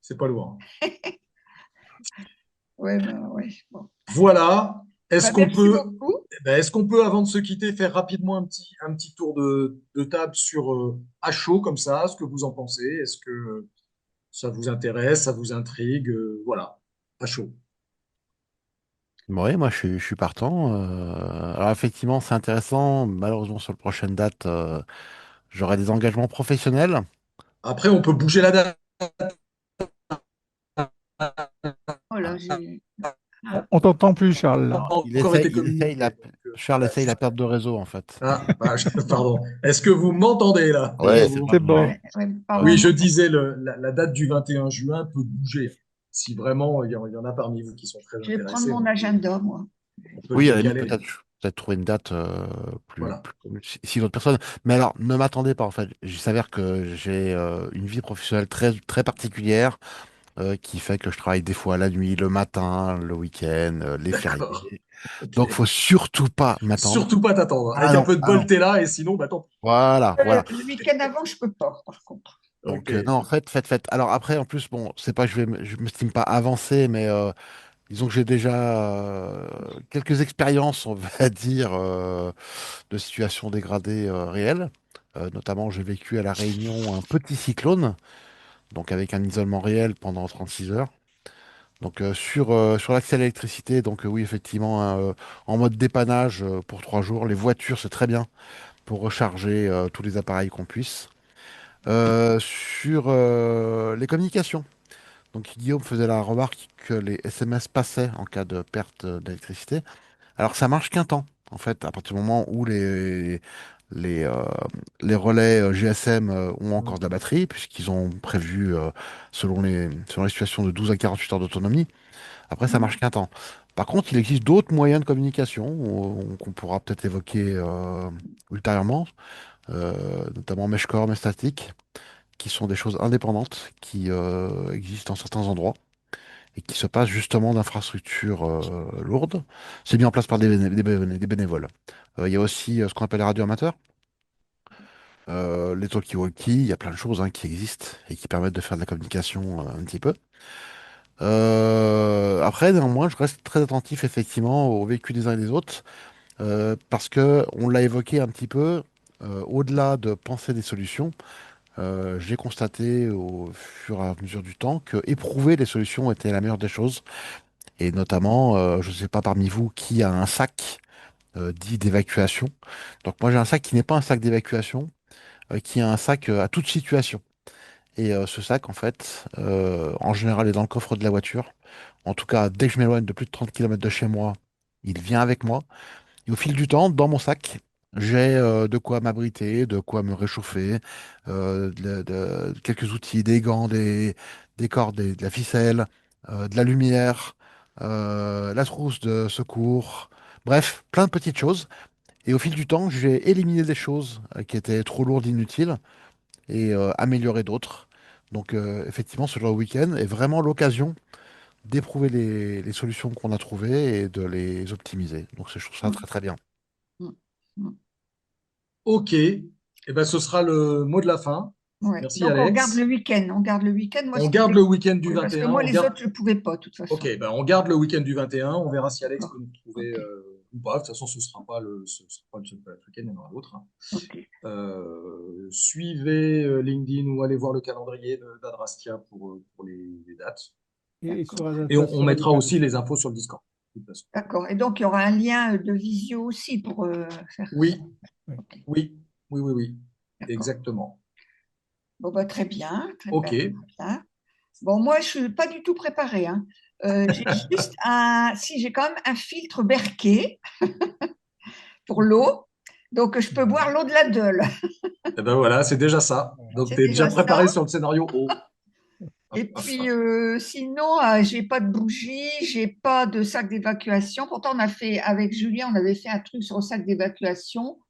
S1: C'est pas lourd, hein.
S3: ouais, ouais. Bon.
S1: Voilà. Est-ce
S3: Bah,
S1: qu'on
S3: merci
S1: peut,
S3: beaucoup.
S1: est-ce qu'on peut, avant de se quitter, faire rapidement un petit tour de table sur à chaud comme ça, ce que vous en pensez? Est-ce que ça vous intéresse, ça vous intrigue? Voilà, à chaud.
S4: Oui, moi je suis partant. Alors effectivement, c'est intéressant. Malheureusement, sur la prochaine date, j'aurai des engagements professionnels.
S1: Après, on peut bouger la date.
S3: Oh là, j'ai. Ah,
S2: On t'entend plus, Charles, là.
S1: Encore été
S4: Il essaye
S1: communiqué. Donc,
S4: Charles
S1: ouais.
S4: essaye la perte de réseau en fait.
S1: Pardon. Est-ce que vous m'entendez là?
S4: Ça y est,
S5: Ouais,
S4: c'est
S1: Vous-
S2: C'est
S4: bon.
S2: bon.
S3: ouais, ouais, pas
S1: Oui, je
S3: vraiment.
S1: disais, la date du 21 juin peut bouger. Si vraiment il y en a parmi vous qui sont très
S3: Je vais prendre
S1: intéressés,
S3: mon agenda, moi.
S1: on peut le
S4: Oui, à la limite,
S1: décaler.
S4: peut-être trouver une date
S1: Voilà.
S4: si d'autres personnes. Mais alors, ne m'attendez pas en fait. Il s'avère que j'ai une vie professionnelle très particulière qui fait que je travaille des fois la nuit, le matin, le week-end, les
S1: D'accord.
S4: fériés.
S1: Ok.
S4: Donc, faut surtout pas m'attendre.
S1: Surtout pas t'attendre.
S4: Ah
S1: Avec un
S4: non,
S1: peu de
S4: ah
S1: bol,
S4: non.
S1: t'es là, et sinon, bah tant pis.
S4: Voilà.
S3: Le week-end avant, je peux pas, par contre.
S1: Ok.
S4: Donc, non, faites. Alors après, en plus, bon, c'est pas que je m'estime pas avancé, mais Disons que j'ai déjà quelques expériences, on va dire, de situations dégradées réelles. Notamment, j'ai vécu à La Réunion un petit cyclone, donc avec un isolement réel pendant 36 heures. Donc sur l'accès à l'électricité, donc oui, effectivement, hein, en mode dépannage pour 3 jours, les voitures, c'est très bien pour recharger tous les appareils qu'on puisse. Sur les communications. Donc Guillaume faisait la remarque que les SMS passaient en cas de perte d'électricité. Alors ça marche qu'un temps, en fait, à partir du moment où les, euh, les relais GSM ont encore de la batterie, puisqu'ils ont prévu, selon les situations, de 12 à 48 heures d'autonomie. Après, ça marche qu'un temps. Par contre, il existe d'autres moyens de communication qu'on pourra peut-être évoquer ultérieurement, notamment Meshcore, Mestatic, qui sont des choses indépendantes qui existent dans certains endroits et qui se passent justement d'infrastructures lourdes. C'est mis en place par des bénévoles. Il y a aussi ce qu'on appelle les radios amateurs, les talkie-walkie, il y a plein de choses hein, qui existent et qui permettent de faire de la communication un petit peu. Après, néanmoins, je reste très attentif effectivement au vécu des uns et des autres, parce que on l'a évoqué un petit peu, au-delà de penser des solutions, j'ai constaté au fur et à mesure du temps que éprouver les solutions était la meilleure des choses. Et notamment, je ne sais pas parmi vous qui a un sac dit d'évacuation. Donc moi j'ai un sac qui n'est pas un sac d'évacuation, qui est un sac à toute situation. Et ce sac, en fait, en général, est dans le coffre de la voiture. En tout cas, dès que je m'éloigne de plus de 30 km de chez moi, il vient avec moi. Et au fil du temps, dans mon sac, j'ai de quoi m'abriter, de quoi me réchauffer, quelques outils, des gants, des cordes, de la ficelle, de la lumière, la trousse de secours. Bref, plein de petites choses. Et au fil du temps, j'ai éliminé des choses qui étaient trop lourdes, inutiles, et amélioré d'autres. Donc, effectivement, ce genre de week-end est vraiment l'occasion d'éprouver les solutions qu'on a trouvées et de les optimiser. Donc, je trouve ça
S3: Mm,
S4: très très bien.
S3: mm, mm.
S1: Ok, eh ben, ce sera le mot de la fin.
S3: Ouais.
S1: Merci
S3: Donc on garde le
S1: Alex.
S3: week-end. On garde le week-end. Moi,
S1: On garde le week-end du
S3: oui, parce que
S1: 21.
S3: moi, les autres, je ne pouvais pas, de toute
S1: Ok,
S3: façon.
S1: ben, on garde le week-end du 21. On verra si Alex
S3: D'accord.
S1: peut nous trouver
S3: Ok.
S1: ou pas. De toute façon, ce sera pas le seul week-end, il y en aura d'autres, hein.
S3: Ok.
S1: Suivez LinkedIn ou allez voir le calendrier d'Adrastia pour les dates.
S2: Et
S3: D'accord.
S2: sur
S1: Et on
S2: adaptation
S1: mettra
S2: radicale
S1: aussi
S2: aussi.
S1: les infos sur le Discord, de toute façon.
S3: D'accord. Et donc, il y aura un lien de visio aussi pour faire ça.
S1: Oui,
S2: Oui.
S3: Ok.
S1: oui, oui, oui, oui.
S3: D'accord.
S1: Exactement.
S3: Bon, bah, très bien. Très
S1: Ok.
S3: bien. Très bien. Bon, moi, je ne suis pas du tout préparée, hein. J'ai juste si, j'ai quand même un filtre Berquet pour l'eau. Donc, je peux boire l'eau de la Deule.
S1: Et ben voilà, c'est déjà ça.
S2: Voilà.
S1: Donc,
S3: C'est
S1: tu es déjà
S3: déjà
S1: préparé
S3: ça.
S1: sur le scénario O.
S3: Et puis, sinon, j'ai pas de bougie, j'ai pas de sac d'évacuation. Pourtant, on a fait, avec Julien, on avait fait un truc sur le sac d'évacuation.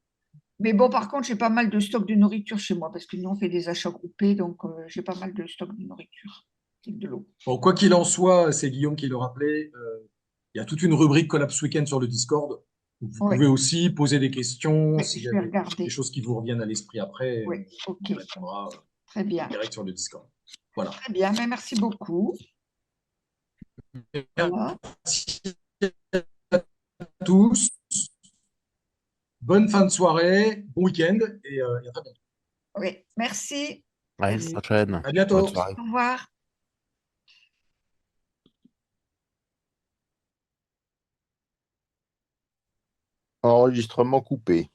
S3: Mais bon, par contre, j'ai pas mal de stock de nourriture chez moi parce que nous, on fait des achats groupés. Donc, j'ai pas mal de stock de nourriture et de l'eau.
S1: Bon, quoi qu'il en soit, c'est Guillaume qui le rappelait. Il y a toute une rubrique Collapse Weekend sur le Discord. Vous
S3: Oui,
S1: pouvez aussi poser des questions.
S3: oui,
S1: S'il y
S3: je
S1: a
S3: vais
S1: des
S3: regarder.
S1: choses qui vous reviennent à l'esprit après,
S3: Oui, ok.
S1: on y répondra
S3: Très bien.
S1: direct sur le Discord. Voilà.
S3: Très bien, mais merci beaucoup. Voilà.
S1: Merci à tous. Bonne fin de soirée, bon week-end et à très bientôt.
S3: Oui, merci.
S4: Ouais, une
S3: Merci.
S4: prochaine.
S1: À
S4: Bonne
S1: bientôt.
S4: soirée.
S3: Au revoir.
S5: Enregistrement coupé.